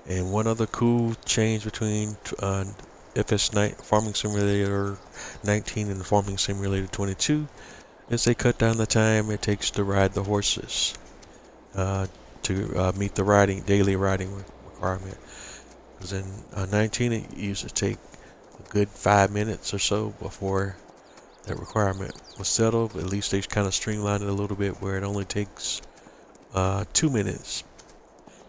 And one other cool change between FS9 Farming Simulator 19 and Farming Simulator 22 is they cut down the time it takes to ride the horses to meet the daily riding requirement. Because in 19 it used to take a good 5 minutes or so before that requirement was settled. At least they kind of streamlined it a little bit where it only takes 2 minutes.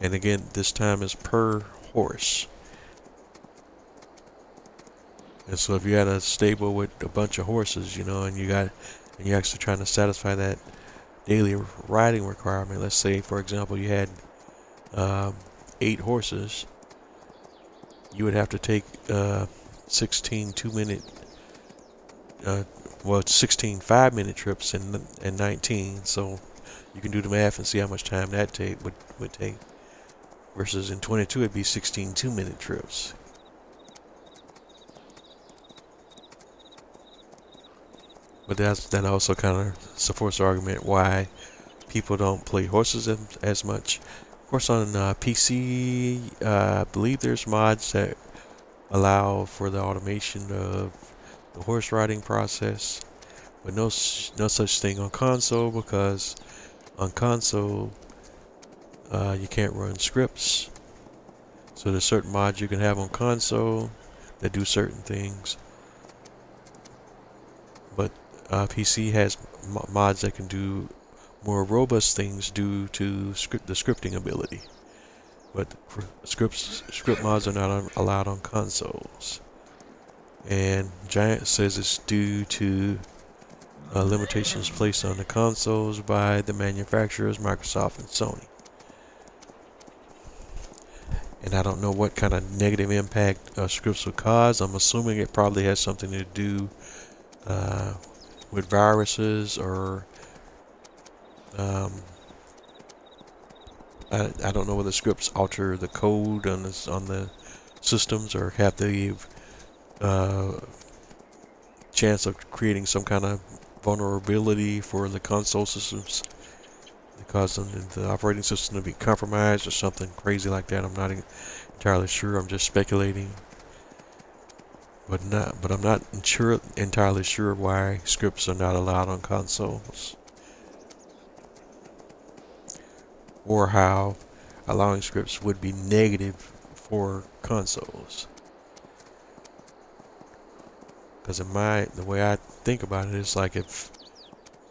And again, this time is per horse. And so if you had a stable with a bunch of horses, and you're actually trying to satisfy that daily riding requirement. Let's say, for example, you had 8 horses. You would have to take 16 2-minute, 16 5-minute trips in 19. So you can do the math and see how much time that would take. Versus in 22, it'd be 16 2-minute trips. But that also kind of supports the argument why people don't play horses as much. Of course, on PC, I believe there's mods that allow for the automation of the horse riding process, but no such thing on console, because on console you can't run scripts. So there's certain mods you can have on console that do certain things, but PC has mods that can do more robust things due to the scripting ability. But script mods are not allowed on consoles. And Giant says it's due to limitations placed on the consoles by the manufacturers, Microsoft and Sony. And I don't know what kind of negative impact scripts would cause. I'm assuming it probably has something to do with viruses or Um, I don't know whether scripts alter the code on the systems or have the uh, chance of creating some kind of vulnerability for the console systems that cause the operating system to be compromised or something crazy like that. I'm not entirely sure. I'm just speculating, but I'm not entirely sure why scripts are not allowed on consoles, or how allowing scripts would be negative for consoles. Because the way I think about it is like if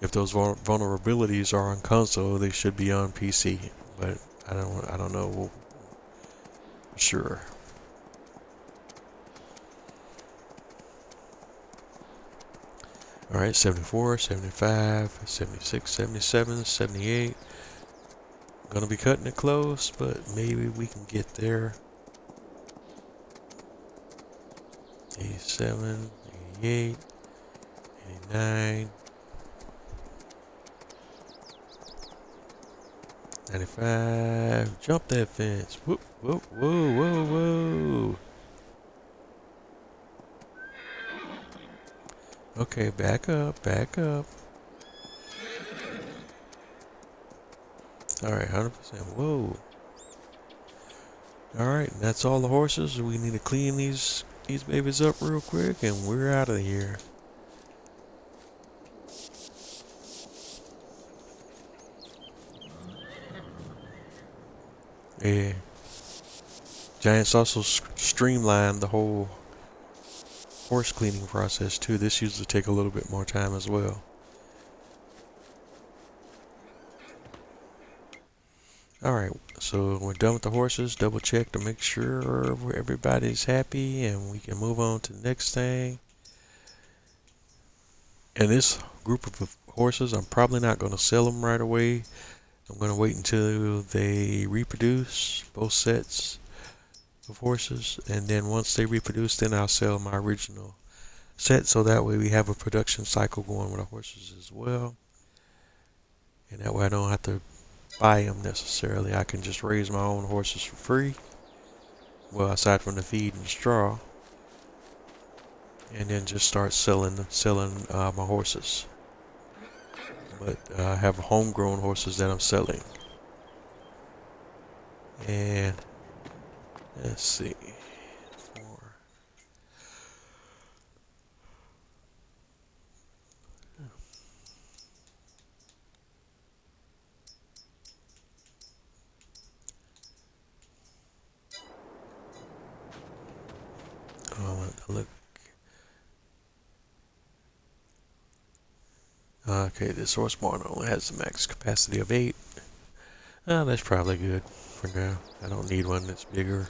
those vulnerabilities are on console, they should be on PC. But I don't know for sure. All right, 74, 75, 76, 77, 78. Gonna be cutting it close, but maybe we can get there. 87, 88, 89, 95. Jump that fence. Whoop, whoop, whoa, whoa, whoa. Okay, back up, back up. All right, 100%. Whoa. All right, that's all the horses. We need to clean these babies up real quick, and we're out of here. Yeah. Giants also streamlined the whole horse cleaning process too. This usually take a little bit more time as well. Alright, so we're done with the horses. Double check to make sure everybody's happy and we can move on to the next thing. And this group of horses, I'm probably not going to sell them right away. I'm going to wait until they reproduce, both sets of horses, and then once they reproduce, then I'll sell my original set, so that way we have a production cycle going with the horses as well, and that way I don't have to buy them necessarily. I can just raise my own horses for free, well, aside from the feed and straw, and then just start selling my horses. But I have homegrown horses that I'm selling. And let's see, 4. Look. Okay, this horse barn only has the max capacity of 8. That's probably good for now. I don't need one that's bigger.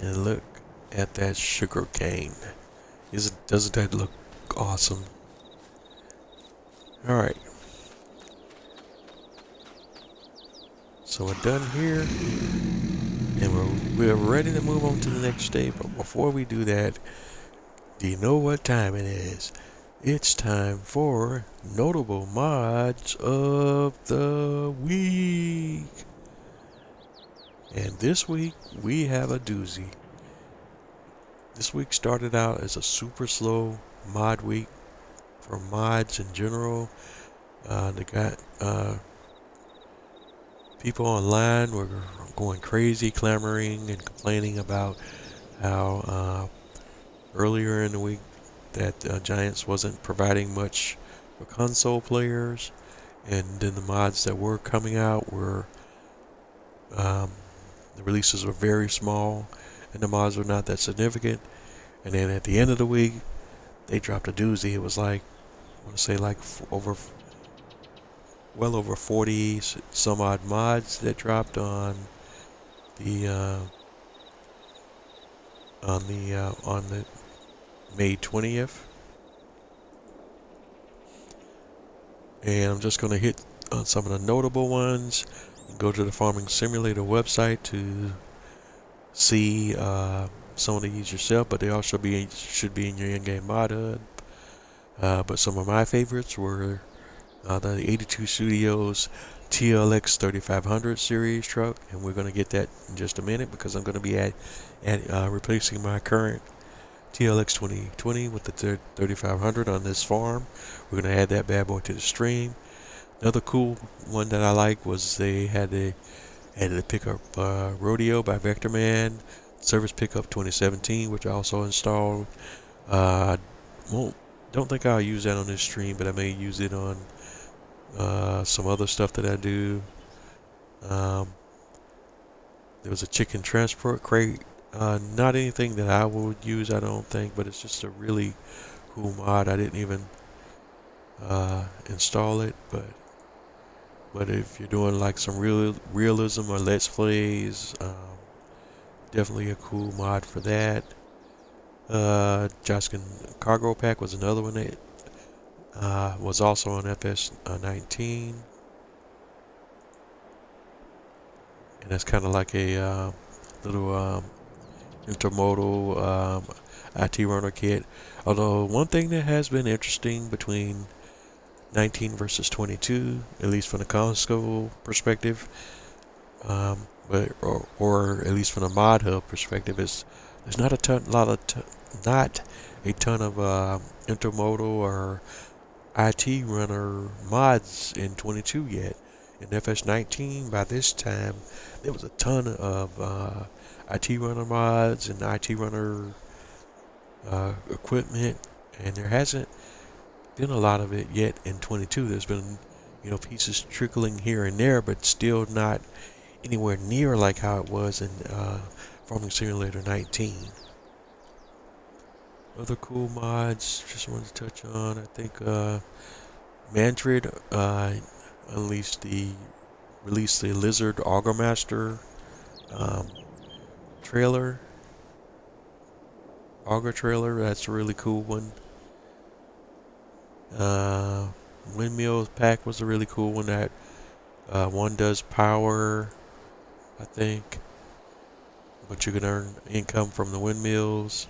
And look at that sugar cane. Doesn't that look awesome? Alright. So we're done here. And we're ready to move on to the next day. But before we do that, do you know what time it is? It's time for Notable Mods of the Week. And this week, we have a doozy. This week started out as a super slow mod week for mods in general. They got people online were going crazy, clamoring and complaining about how earlier in the week that Giants wasn't providing much for console players, and then the mods that were coming out were the releases were very small and the mods were not that significant. And then at the end of the week, they dropped a doozy. It was like, I want to say like well over 40 some odd mods that dropped on the May 20th. And I'm just going to hit on some of the notable ones. Go to the Farming Simulator website to see some of these yourself, but they also should be in your in-game mod HUD. But some of my favorites were the 82 Studios TLX 3500 series truck, and we're going to get that in just a minute because I'm going to be replacing my current TLX 2020 with the 3500 on this farm. We're going to add that bad boy to the stream. Another cool one that I like was they had the pickup Rodeo by Vectorman, Service Pickup 2017, which I also installed. Don't think I'll use that on this stream, but I may use it on some other stuff that I do. There was a chicken transport crate. Not anything that I would use, I don't think, but it's just a really cool mod. I didn't even install it, but if you're doing like some realism or let's plays, definitely a cool mod for that. Joskin Cargo Pack was another one that was also on FS19, and that's kind of like a little intermodal IT runner kit. Although one thing that has been interesting between 19 versus 22, at least from the console perspective, or at least from the mod hub perspective, is there's not a ton of intermodal or IT runner mods in 22 yet. In FS19, by this time, there was a ton of IT runner mods and IT runner equipment, and there hasn't been a lot of it yet in 22. There's been, pieces trickling here and there, but still not anywhere near like how it was in Farming Simulator 19. Other cool mods, just wanted to touch on, I think Mantrid released the Lizard Augermaster auger trailer. That's a really cool one. Windmill pack was a really cool one. That one does power, I think, but you can earn income from the windmills.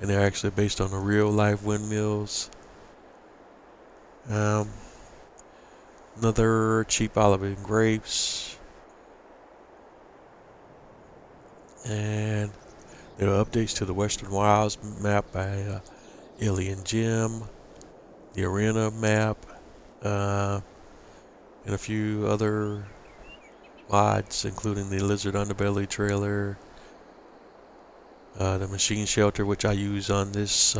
And they're actually based on the real life windmills. Another cheap olive and grapes. And there are updates to the Western Wilds map by Alien Jim, the Arena map, and a few other mods, including the Lizard Underbelly trailer, the Machine Shelter, which I use on this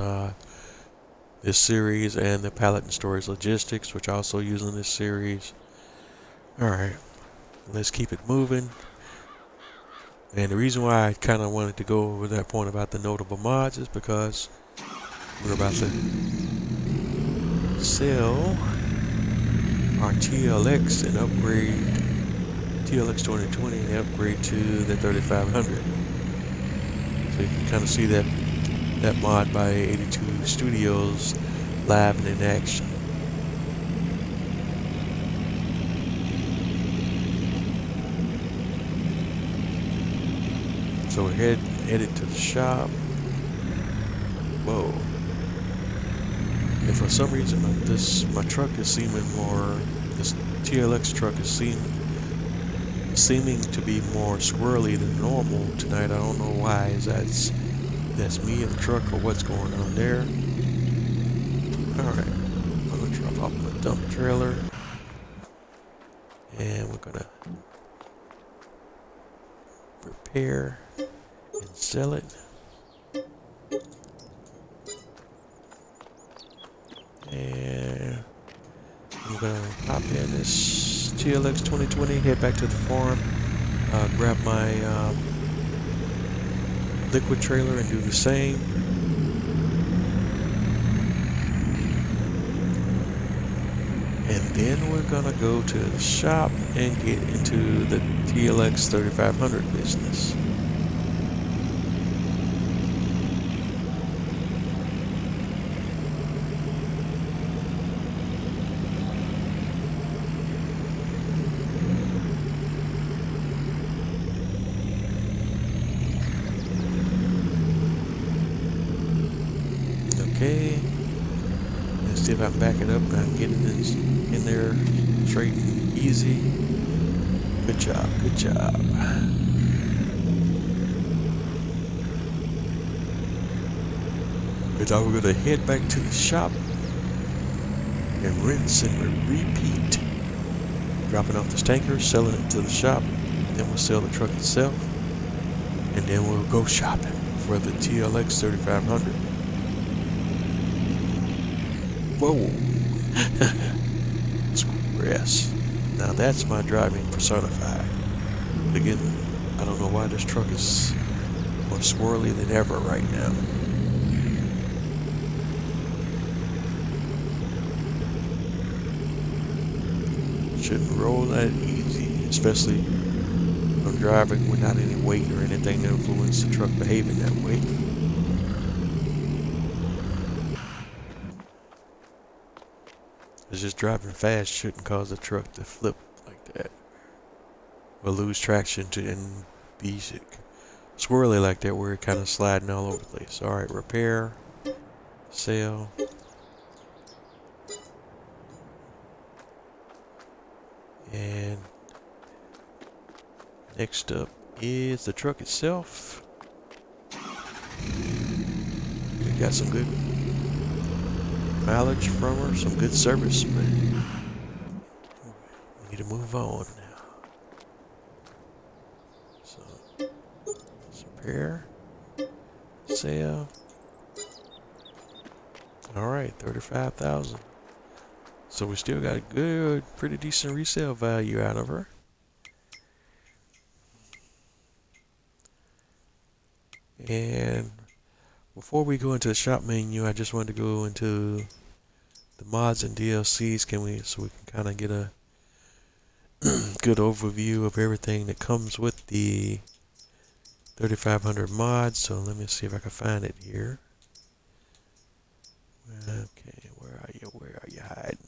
series, and the Pallet and Storage Logistics, which I also use in this series. Alright, let's keep it moving. And the reason why I kind of wanted to go over that point about the notable mods is because we're about to sell our TLX and upgrade TLX 2020 and upgrade to the 3500. So you can kind of see that mod by 82 Studios live and in action. So we're headed to the shop. Whoa. And for some reason my truck is seeming more, this TLX truck is seeming to be more squirrely than normal tonight. I don't know why. Is that's me in the truck or what's going on there? Alright. I'm gonna drop off my dump trailer. And we're gonna prepare and sell it. And I'm gonna hop in this TLX 2020, head back to the farm, grab my liquid trailer and do the same. And then we're gonna go to the shop and get into the TLX 3500 business. Okay. Let's see if I can back it up and I can get it in there straight and easy. Good job, good job. And now we're gonna head back to the shop and rinse and repeat. Dropping off this tanker, selling it to the shop, then we'll sell the truck itself, and then we'll go shopping for the TLX 3500. Whoa! Express. Now that's my driving personified. Again, I don't know why this truck is more squirrely than ever right now. Shouldn't roll that easy, especially when I'm driving without any weight or anything to influence the truck behaving that way. It's just driving fast shouldn't cause the truck to flip like that or lose traction and be squirrely like that where it kind of sliding all over the place. All right, repair, sell. And next up is the truck itself. We got some good mileage from her, some good service, but we need to move on now. So let's repair, sell. All right, 35,000. So we still got a good, pretty decent resale value out of her. And before we go into the shop menu, I just wanted to go into the mods and DLCs. So we can kind of get a good overview of everything that comes with the 3500 mods. So let me see if I can find it here. Okay, where are you? Where are you hiding?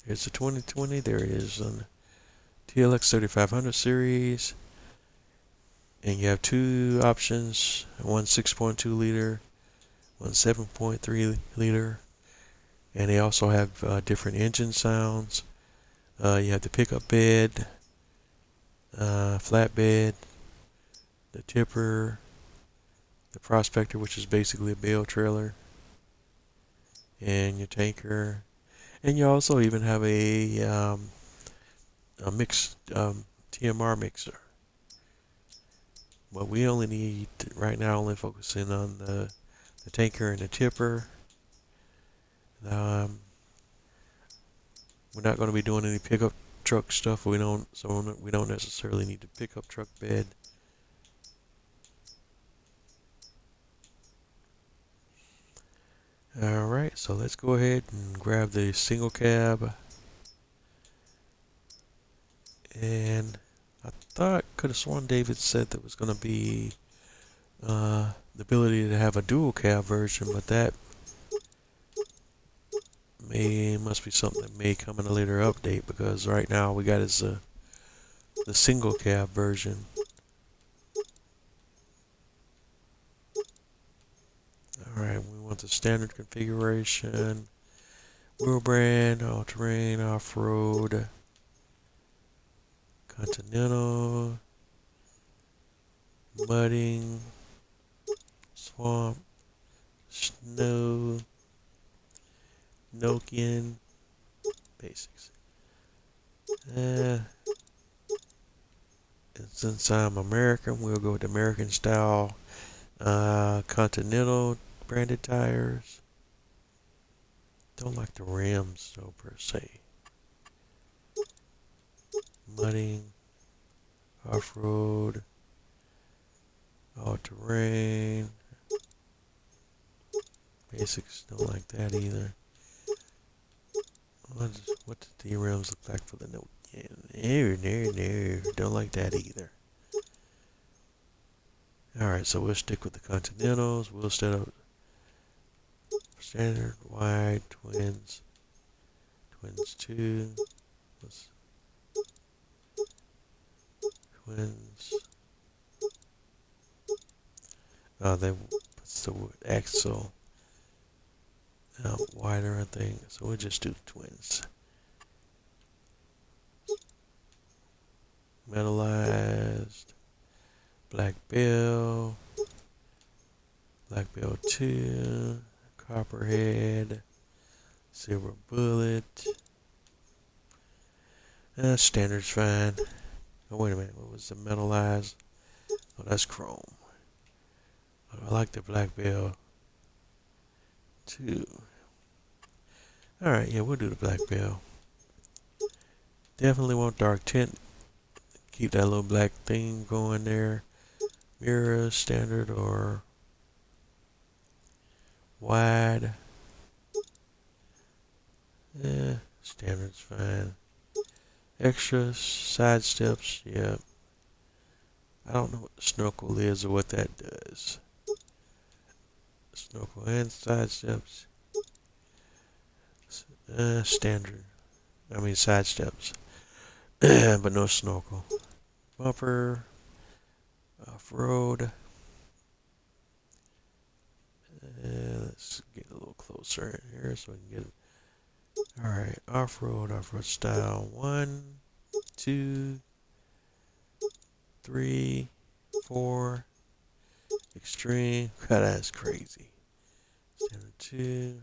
Here's the 2020. There it is on the TLX 3500 series. And you have two options, one 6.2 liter, one 7.3 liter. And they also have different engine sounds. You have the pickup bed, flatbed, the tipper, the prospector, which is basically a bale trailer, and your tanker. And you also even have a mixed TMR mixer. But we only need, right now, only focusing on the tanker and the tipper. We're not going to be doing any pickup truck stuff. We don't necessarily need the pickup truck bed. All right, so let's go ahead and grab the single cab. And I could have sworn David said there was going to be the ability to have a dual cab version, but that must be something that may come in a later update, because right now we got is the single cab version. Alright, we want the standard configuration, wheel brand, all-terrain, off-road, continental, mudding, swamp, snow, Nokian, basics. And since I'm American, we'll go with American style Continental branded tires. Don't like the rims though per se. Mudding, off-road, all-terrain, basics. Don't like that either. What do the rims look like for the Note? No, don't like that either. Alright, so we'll stick with the Continentals. We'll set up standard, wide, twins 2. twins. They puts the axle wider, I think. So we'll just do the twins. Metallized. Black Bell. Black Bell 2. Copperhead. Silver Bullet. Standard's fine. Oh, wait a minute. What was the metallized? Oh, that's chrome. I like the Black Bell 2. Alright, yeah, we'll do the Black Bell. Definitely want dark tint. Keep that little black theme going there. Mirror, standard, or wide. Standard's fine. Extras, side steps, yeah. I don't know what the snorkel is or what that does. Snorkel and side steps. Standard. I mean side steps. But no snorkel. Bumper. Off-road. Let's get a little closer in here so we can get it. Alright, off-road style. 1, 2, 3, 4. Extreme. God, that's crazy. Standard 2.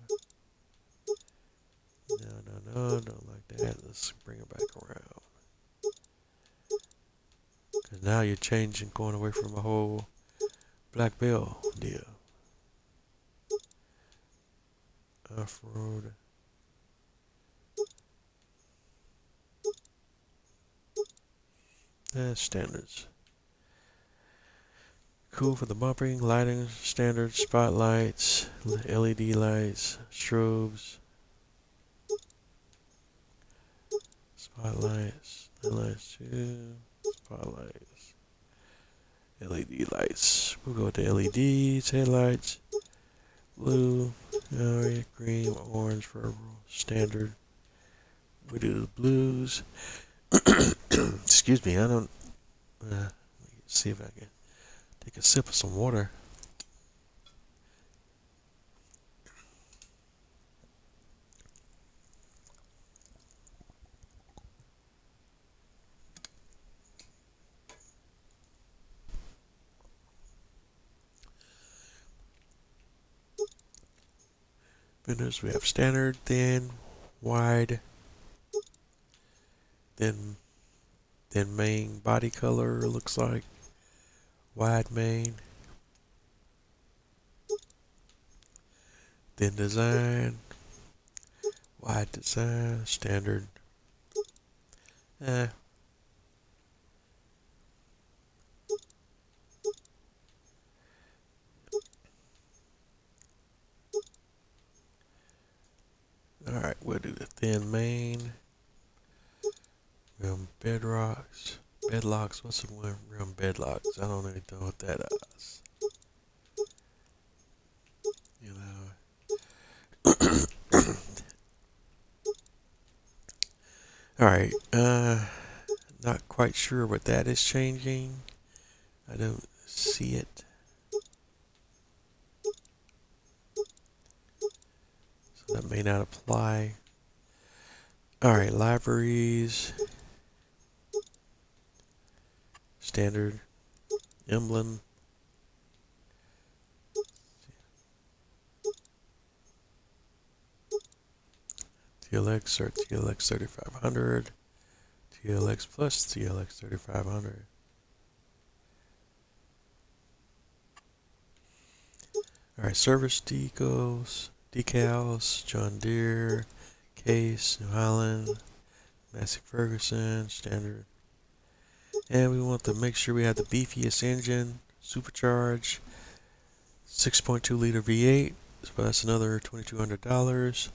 No, don't like that. Let's bring it back around. Because now you're changing, going away from a whole Black Bell deal. Off-road. Standards. Cool for the bumping, lighting, standard spotlights, LED lights, strobes, spotlights, lights too, spotlights, LED lights. We'll go with the LEDs, headlights, blue, green, orange for standard. We do the blues. Excuse me, I don't. Let me see if I can take a sip of some water. Fenders, we have standard, thin, wide, then main body color looks like wide main, then design, wide design, standard. Alright, we'll do the thin main. Rim bedrocks. Bedlocks. What's the one? Rim bedlocks. I don't even know what that is. You know. Alright. Not quite sure what that is changing. I don't see it. So that may not apply. Alright, libraries. Standard. Emblem. TLX or TLX 3500. TLX plus TLX 3500. Alright, service decals, John Deere, Case, New Holland, Massey Ferguson, standard. And we want to make sure we have the beefiest engine, supercharged, 6.2 liter V8, so that's another $2,200.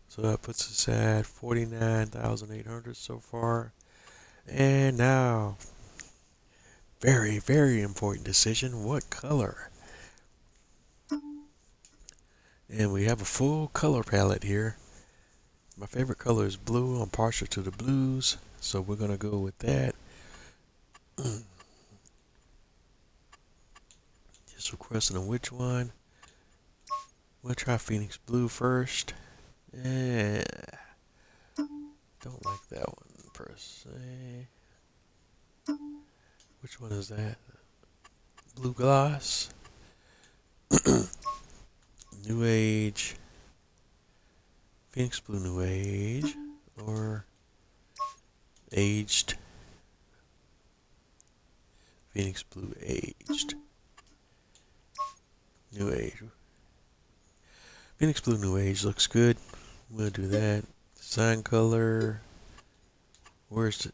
So that puts us at $49,800 so far. And now, very, very important decision, what color? And we have a full color palette here. My favorite color is blue. I'm partial to the blues, so we're going to go with that. Just requesting on which one. We'll try Phoenix Blue first. Eh, don't like that one per se. Which one is that? Blue Gloss. New Age. Phoenix Blue New Age. Or Aged. Phoenix Blue Aged. New Age. Phoenix Blue New Age looks good. We'll do that. Design color. Where's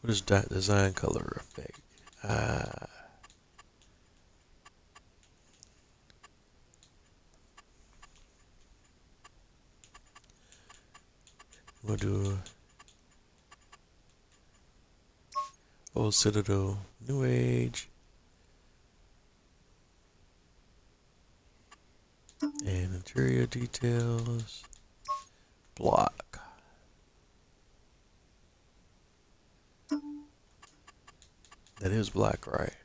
what is that design color effect? We'll do Old Citadel New Age. And interior details. Block. That is black, right?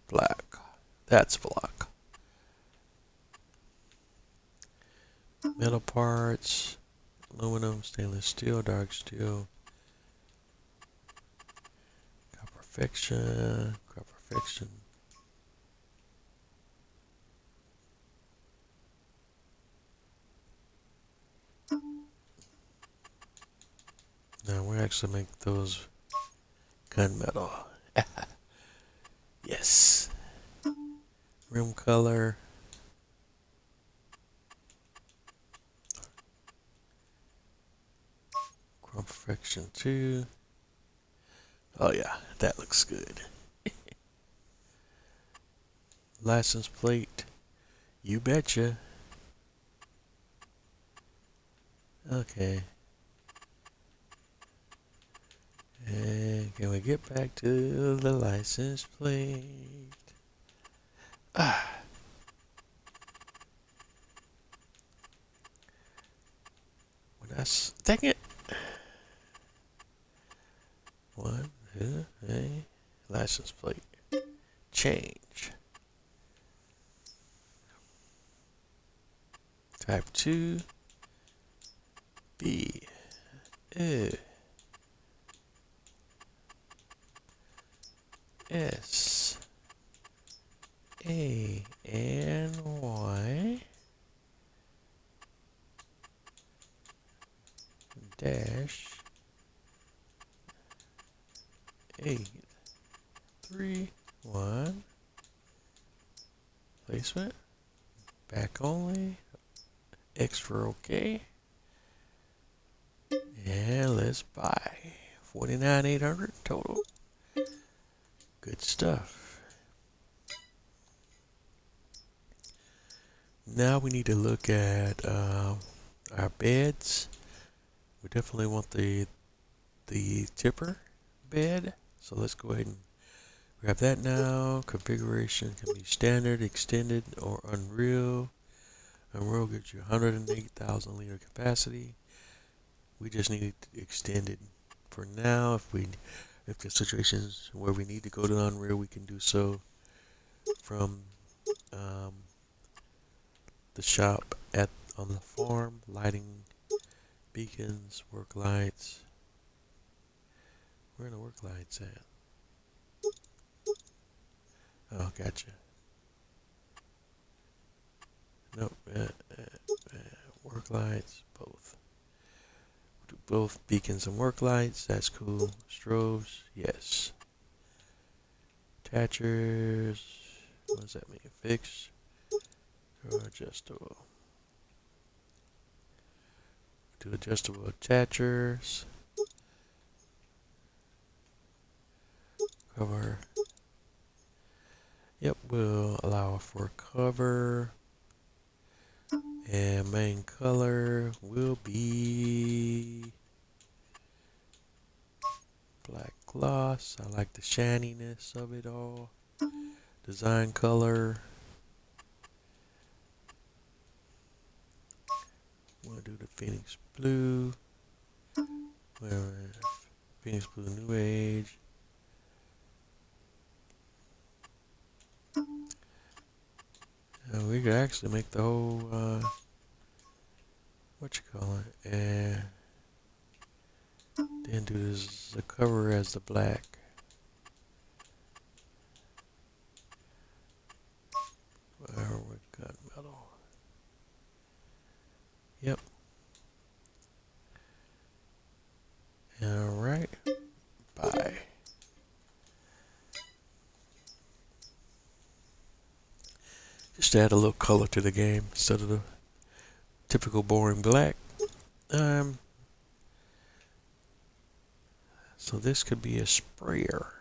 Black. That's block. Metal parts. Aluminum, stainless steel, dark steel. Copperfection. Copperfection. Now we actually make those gunmetal. Yes. Rim color. Chrome Perfection 2. Oh yeah, that looks good. License plate. You betcha. Okay. And can we get back to the license plate? Ah. Dang it. 1, 2, 3. License plate. Change. Type 2. B. S. A. N. Y. Dash 8 3 1. Placement. Back only. X for OK. And let's buy 49,800 total. Good stuff. Now we need to look at our beds. We definitely want the tipper bed. So let's go ahead and grab that now. Configuration can be standard, extended, or Unreal. Unreal gives you 108,000 liter capacity. We just need it extended for now. If the situations where we need to go to Unreal, we can do so from the shop on the farm. Lighting, beacons, work lights. Where are the work lights at? Oh, gotcha. Nope. Work lights, both. Do both beacons and work lights. That's cool. Strobes, yes. Attachers. What does that mean? Fixed or adjustable? Do adjustable attachers. Cover. Yep, we'll allow for cover. And main color will be black gloss. I like the shininess of it all. Design color. We'll do the Phoenix Blue. Where Phoenix Blue New Age. We could actually make the whole, what you call it, and then do this, the cover as the black. Where we got metal. Yep. Alright. Bye. Just to add a little color to the game instead of the typical boring black. So this could be a sprayer.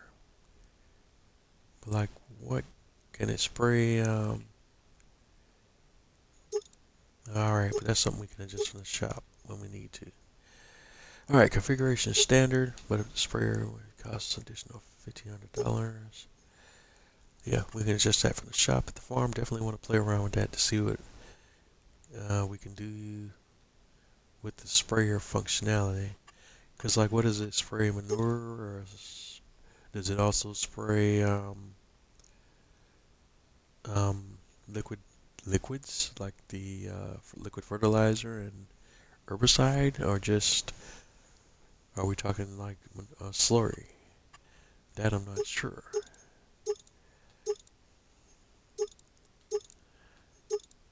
Like what can it spray? Alright, but that's something we can adjust in the shop when we need to. Alright, configuration is standard, but if the sprayer costs additional $1,500. Yeah, we can adjust that from the shop at the farm. Definitely want to play around with that to see what we can do with the sprayer functionality. Because, like, what does it spray? Manure? Or does it also spray liquids, like the liquid fertilizer and herbicide? Or just, are we talking like slurry? That I'm not sure.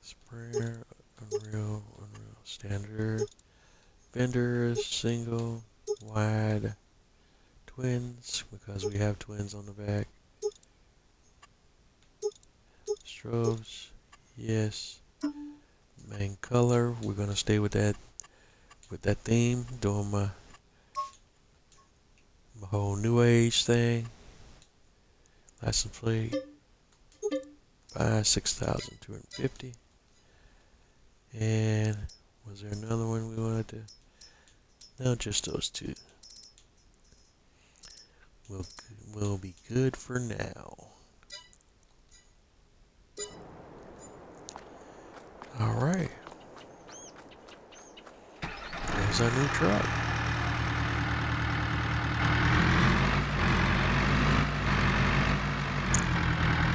Sprayer, Unreal, Standard, Vendors, Single, Wide, Twins, because we have twins on the back. Strobes, yes. Main color, we're gonna stay with that theme, doing my whole new age thing. License plate, buy 6,250. And was there another one we wanted to? No, just those two. We'll be good for now. All right. There's our new truck.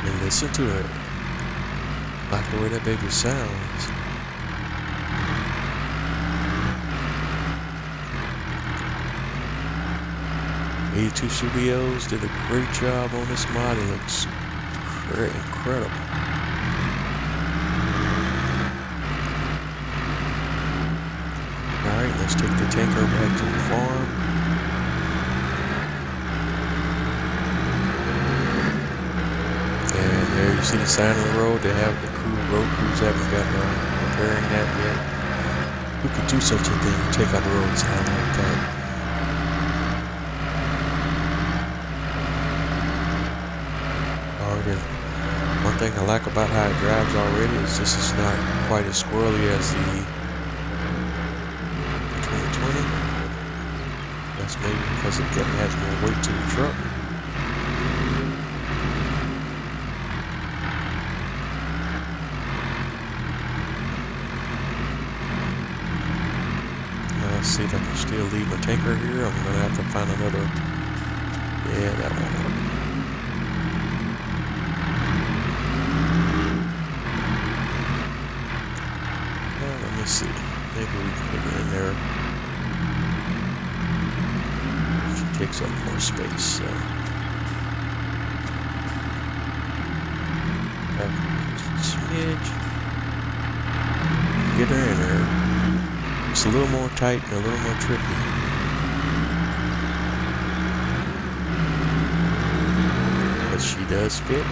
And listen to it. Like the way that baby sounds. E2 Studios did a great job on this mod. It looks incredible. Alright, let's take the tanker back to the farm. And there you see the sign on the road. They have the road crews haven't got repairing that yet. Who could do such a thing? Take out the road sign like that. One thing I like about how it drives already is this is not quite as squirrely as the 2020. That's maybe because it has more weight to the truck. Let's see if I can still leave my tanker here. I'm going to have to find another. Yeah, that won't work. Let's see, maybe we can put it in there. She takes up more space, so. Smidge. Get her in there. It's a little more tight and a little more tricky. But she does fit.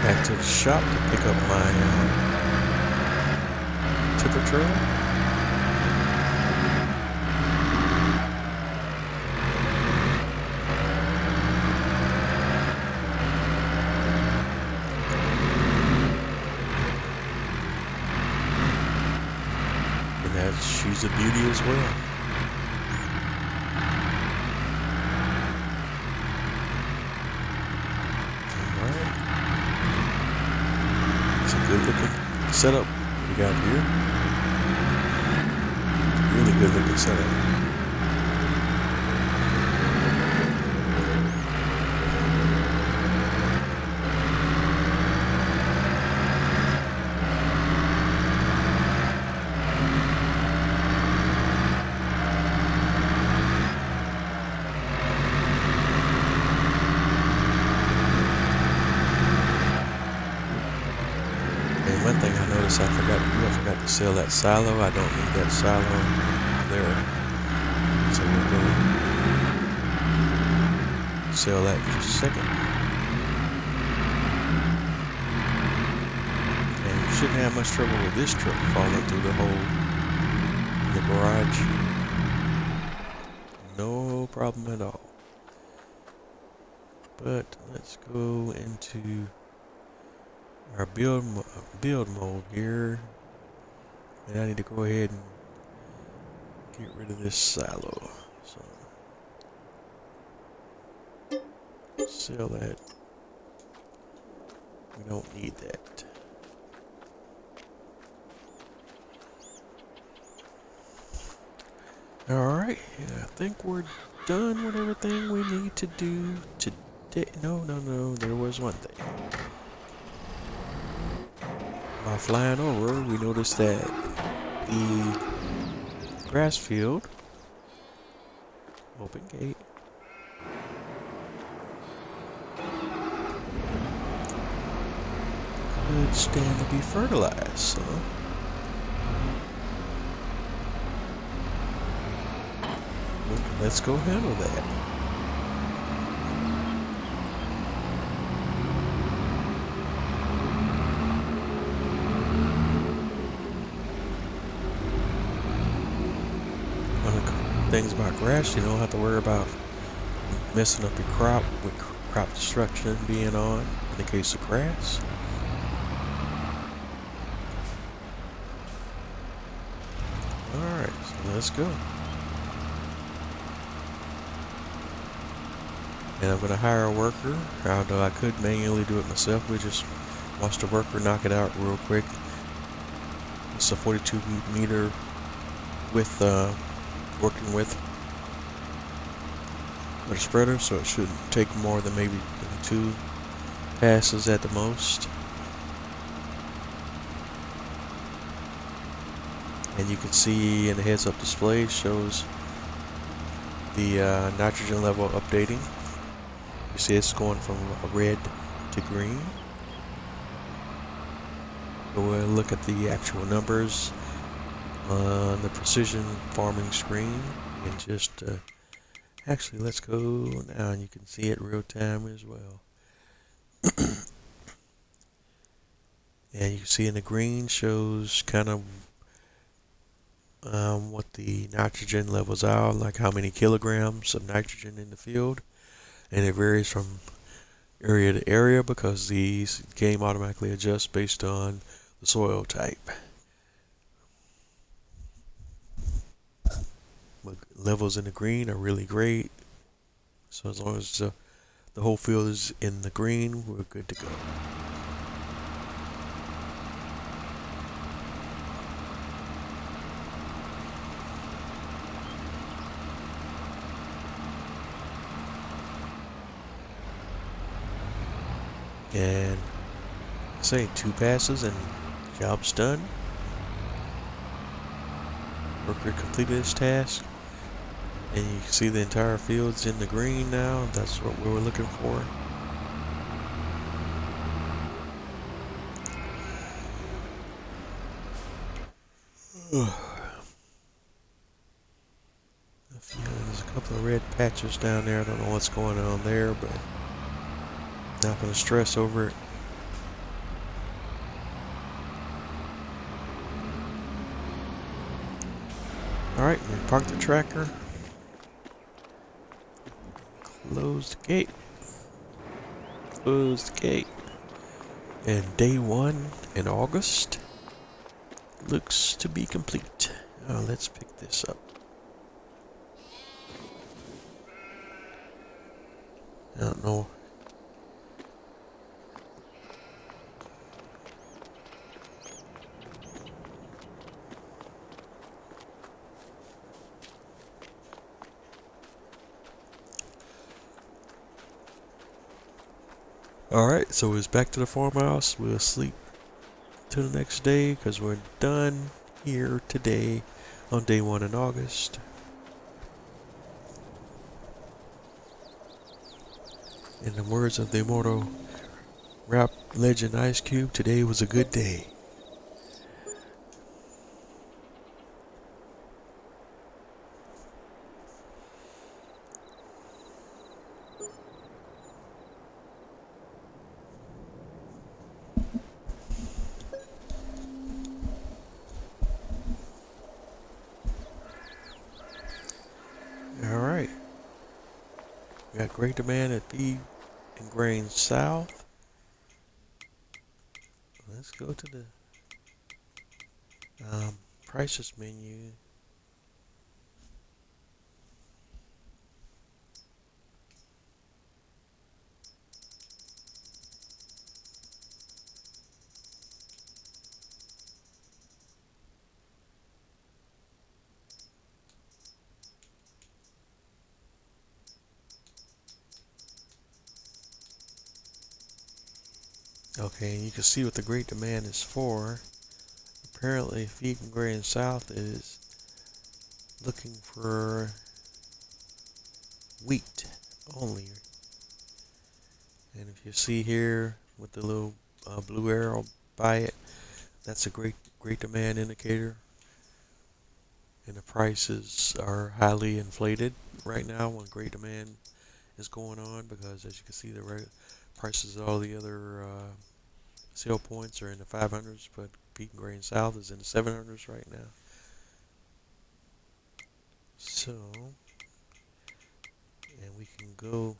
Back to the shop to pick up my tipper trailer. use the beauty as well. Alright. It's a good looking setup we got here. Really good looking setup. One thing I noticed, I forgot to sell that silo. I don't need that silo there. So we're going to sell that in just a second. And you shouldn't have much trouble with this truck falling through the hole in the garage. No problem at all. But let's go into our build mode here, and I need to go ahead and get rid of this silo. So sell that. We don't need that. Alright, yeah, I think we're done with everything we need to do today. No, there was one thing. While flying over, we noticed that the grass field, open gate, could stand to be fertilized, so let's go handle that. Things about grass, you don't have to worry about messing up your crop with crop destruction being on in the case of grass. Alright, so let's go. And I'm going to hire a worker, although I could manually do it myself. We just watch the worker knock it out real quick. It's a 42 meter width working with a spreader, so it shouldn't take more than maybe 2 passes at the most. And you can see in the heads up display shows the nitrogen level updating. You see it's going from red to green. We'll look at the actual numbers on the precision farming screen, and just actually let's go now, and you can see it real time as well. And you can see in the green shows kind of what the nitrogen levels are, like how many kilograms of nitrogen in the field, and it varies from area to area because the game automatically adjusts based on the soil type. Levels in the green are really great, so as long as the whole field is in the green, we're good to go. And say 2 passes and job's done. Worker completed his task. And you can see the entire field's in the green now. That's what we were looking for. There's a couple of red patches down there. I don't know what's going on there, but not going to stress over it. Alright, we parked the tractor. Close the gate. Close the gate. And day 1 in August looks to be complete. Now let's pick this up. I don't know. Alright, so it's back to the farmhouse. We'll sleep till the next day because we're done here today on day 1 in August. In the words of the immortal rap legend Ice Cube, today was a good day. Alright. We got great demand at Feed and Grain South. Let's go to the prices menu. Okay, you can see what the great demand is for. Apparently, Feed and Grain South is looking for wheat only. And if you see here with the little blue arrow by it, that's a great demand indicator. And the prices are highly inflated right now when great demand is going on, because as you can see, the prices of all the other sale points are in the 500s, but Feed and Grain South is in the 700s right now. So, and we can go,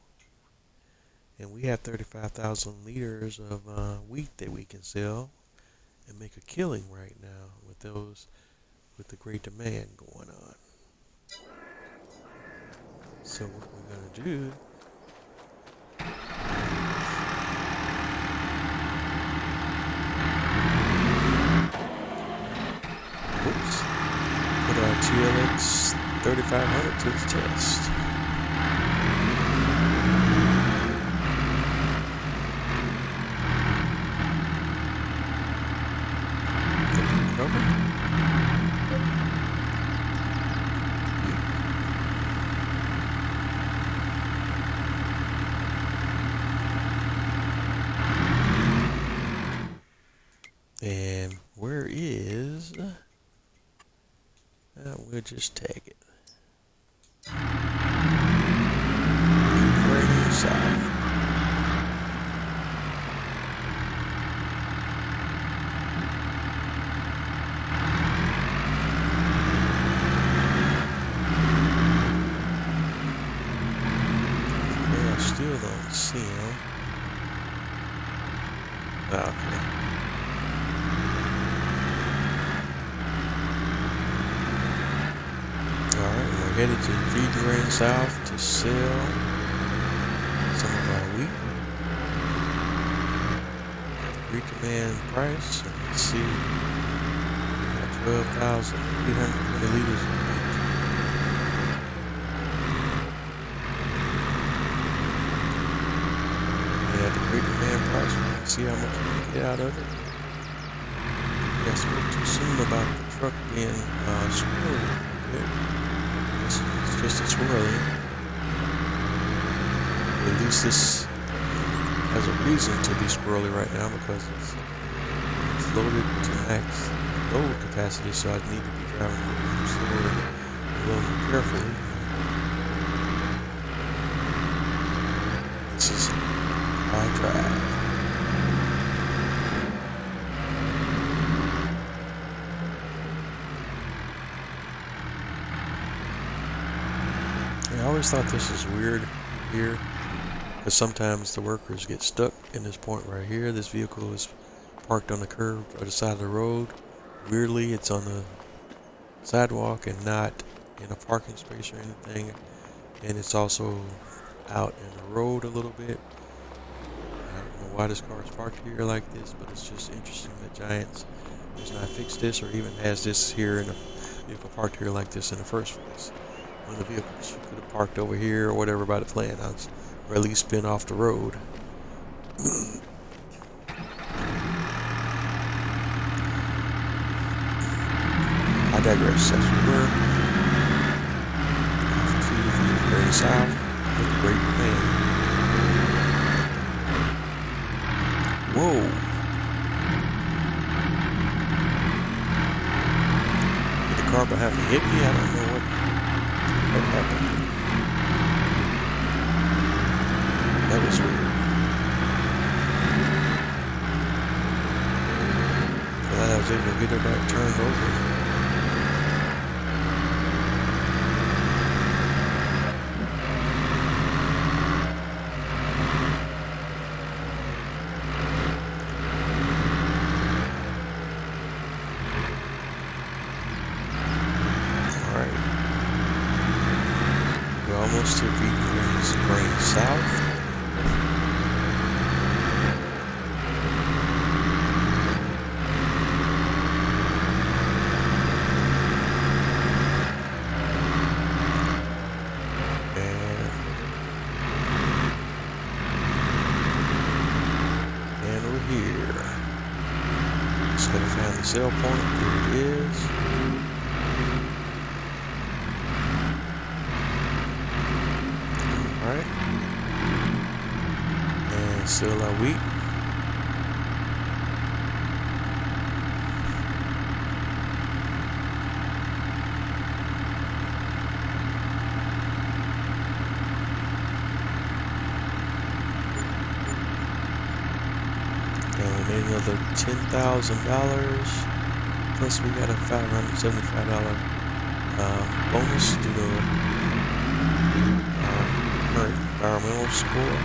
and we have 35,000 liters of wheat that we can sell and make a killing right now with those, with the great demand going on. So what we're gonna do, whoops, put our TLX 3500 to the test. And where is, we'll just tag it. Right south. I still don't see him. Okay. Alright, we're headed to Feed and Grain South to sell some of our wheat. Great demand price. Let's see. 12,820 liters of wheat. And at the great demand price, we can see how much we can get out of it. I spoke too soon about the truck being squirrely. It's just a swirly. At least this has a reason to be squirrely right now, because it's loaded to max load capacity, so I need to be driving a little more slowly, a little more carefully. This is how I drive. I always thought this was weird here, because sometimes the workers get stuck in this point right here. This vehicle is parked on the curb or the side of the road. Weirdly, it's on the sidewalk and not in a parking space or anything. And it's also out in the road a little bit. I don't know why this car is parked here like this, but it's just interesting that Giants has not fixed this or even has this here in a vehicle parked here like this in the first place. One of the vehicles could have parked over here or whatever by the plan house, or at least been off the road. I digress. As we were off to the very south with great demand. Whoa! Did the car behind me hit me? I don't know what happened. That was weird. Glad I was able to get her back turned over. Almost to Green South. And we're here. Just gotta find the sell point. There it is. Alright, and sell our wheat. And we made another $10,000, plus we got a $575 bonus due to current environmental score.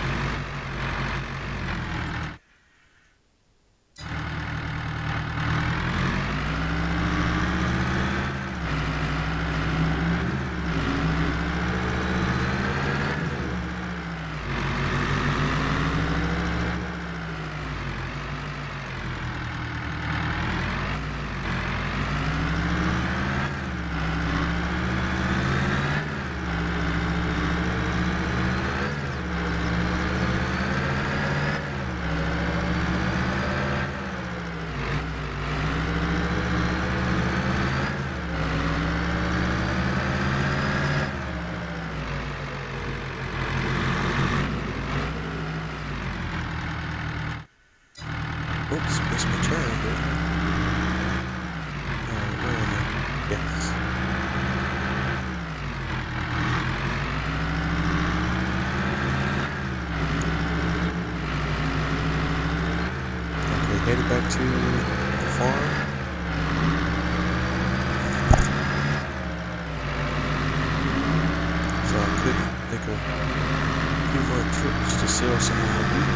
Oops, missed my turn, didn't I? Where am I? Yes. Okay, headed back to the farm. So I could make a few more trips to sell some of my wheat.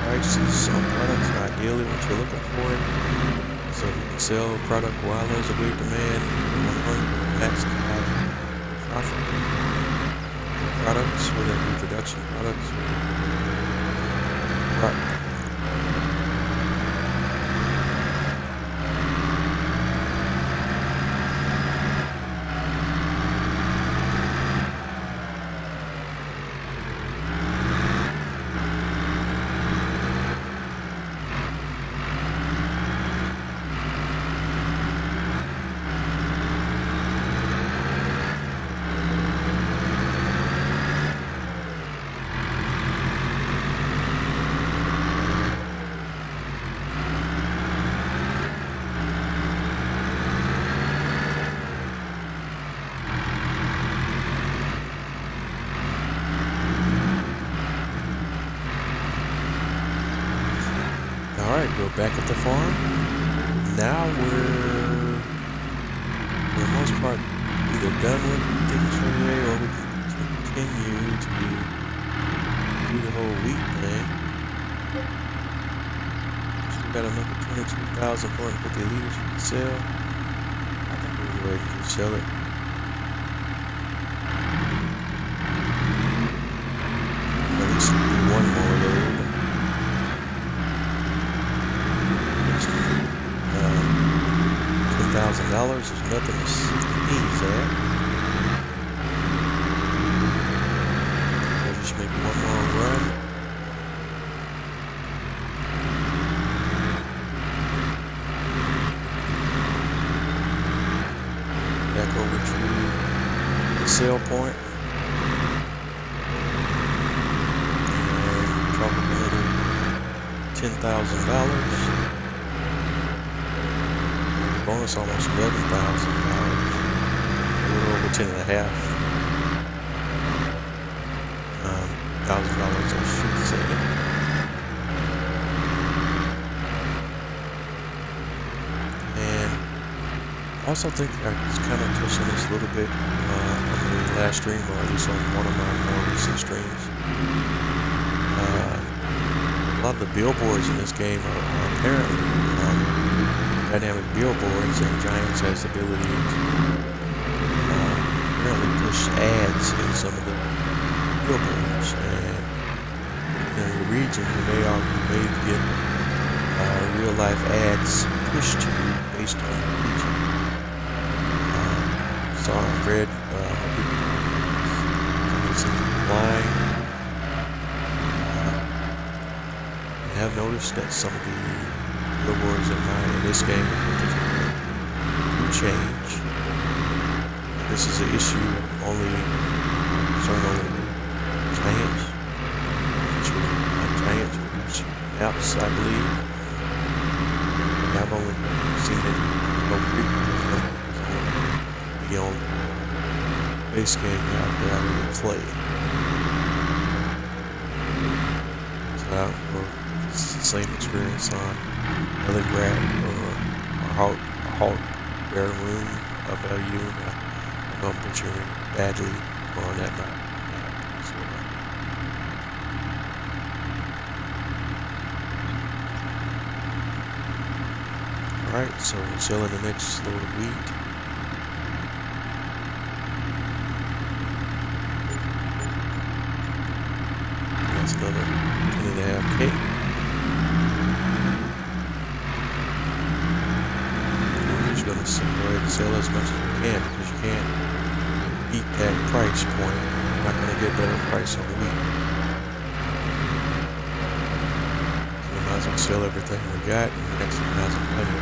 Prices on products are ideally what you're looking for. So you can sell a product while there's a great demand, maximize profit. Products, whether it be production products or Alright, we're back at the farm. Now we're, for the most part, either done with things for today or we can continue to do the whole wheat thing. Still got another 22,450 liters to sell. I think we'll go ahead and just sell it. At least do one more load. $10,000 is nothing to sneeze at. We'll just make one more run. Back over to the sale point. And drop another $10,000. Bonus almost $11,000. A little over 10.5. $1,000, I should say. And I also think I kind of touched on this a little bit on the last stream, or at least on one of my more recent streams. A lot of the billboards in this game are apparently dynamic billboards, and Giants has the ability to apparently push ads in some of the billboards, and in your region you may get real life ads pushed to you based on your region. So I've read it's online. I have noticed that some of the billboards in this game do change. This is an issue only concerning Giants, which apps, I believe. And I've only seen it be on the base game now that I really play. So it's the same experience on Leningrad or Halt Bear Room of LU. I know I'm butchering badly on that map. Alright, so we're selling the next load of wheat. That's another 10.5K. Go ahead and sell as much as you can, because you can't beat that price point. You're not going to get a better price on wheat. So we might as well sell everything we got and the next 1,000 money.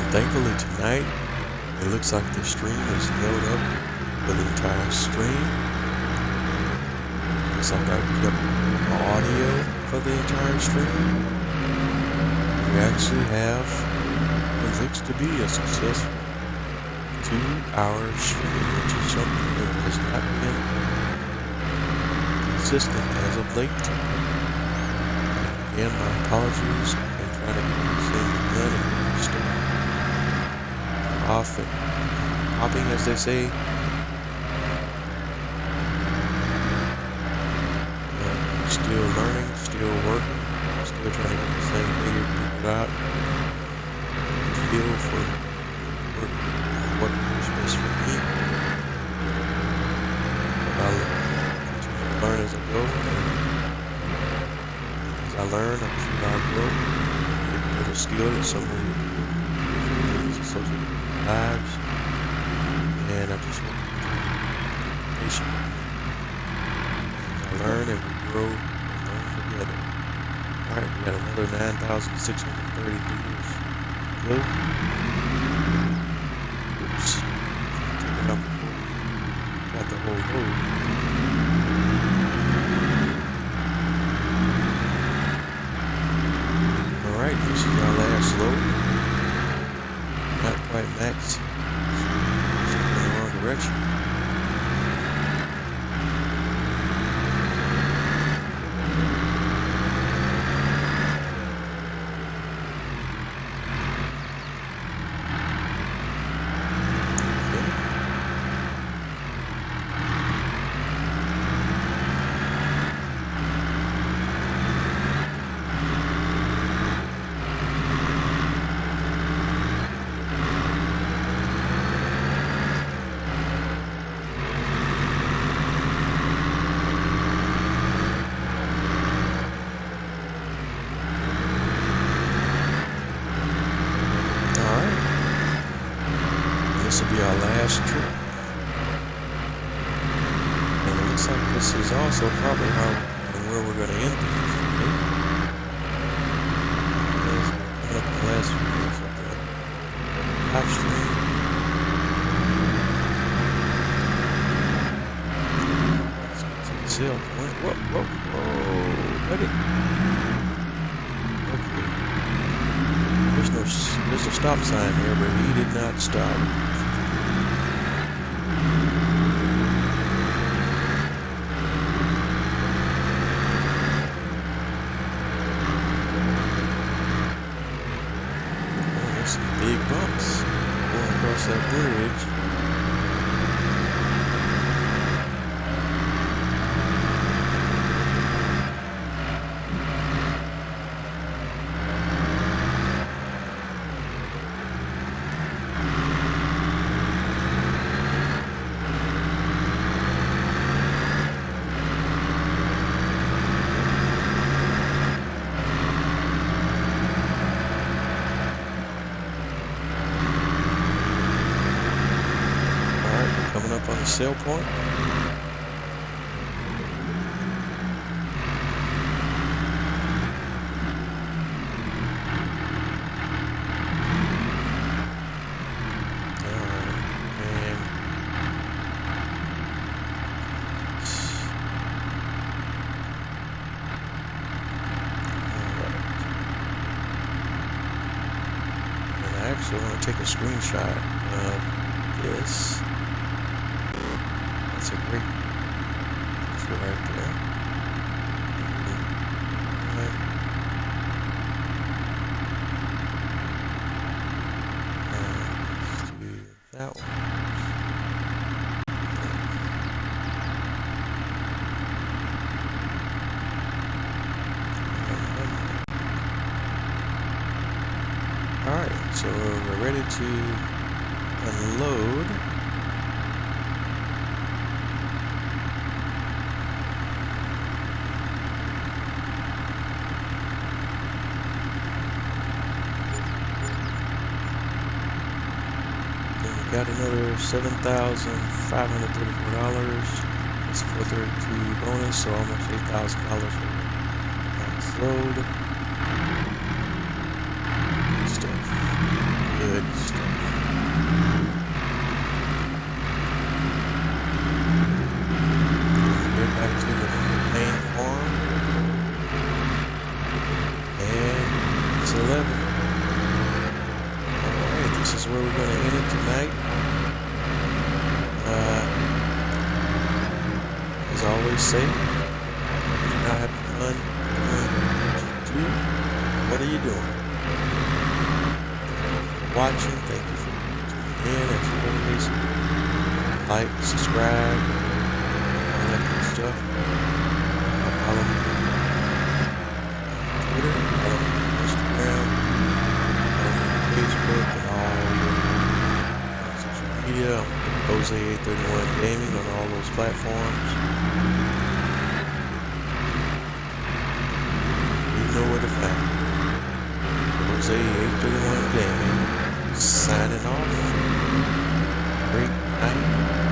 Thankfully tonight, it looks like the stream is filled up for the entire stream. Looks like I put up audio for the entire stream. We actually have what looks to be a successful 2-hour stream, which is something that has not been consistent as of late. Again, my apologies. I've been trying to get this thing done and restored. Off and hopping, as they say. Still learning, still working, still trying to get this thing figured out. Feel for what is best for me. But I'll continue to learn as I go. And as I learn, I'm sure I'll grow. Get better skilled at some of the things associated with lives, and I just want to be patient. I learn and we grow and learn together. Alright, we got another 9,630 liters to go. Oops. Taking out before we got the whole load. max. In the wrong direction. This will be our last trip. And it looks like this is also probably how and where we're going to end this. Okay? Coming up the last live stream. Sail point. Whoa, buddy. Okay. There's a stop sign here, but he did not stop. Big bumps going across that bridge. Coming up on the sail point. And I actually want to take a screenshot of this. That's a great picture right there. Let's do that one. Alright, so we're ready to unload. Got another $7,534. That's 432 bonus, so almost $8,000 for the load. Good stuff. Good stuff. Get back to the main farm. And it's 11. This is where we're going to end it tonight. As I always say, if you're not having fun doing what are you doing? Watching, thank you for tuning in. As always, like, subscribe, all that good stuff. Follow me on Twitter, follow me on Instagram, follow me on Facebook, and all your social media. Jose831 Gaming on all those platforms. You know where to find me. Jose831 Gaming signing off. Great night.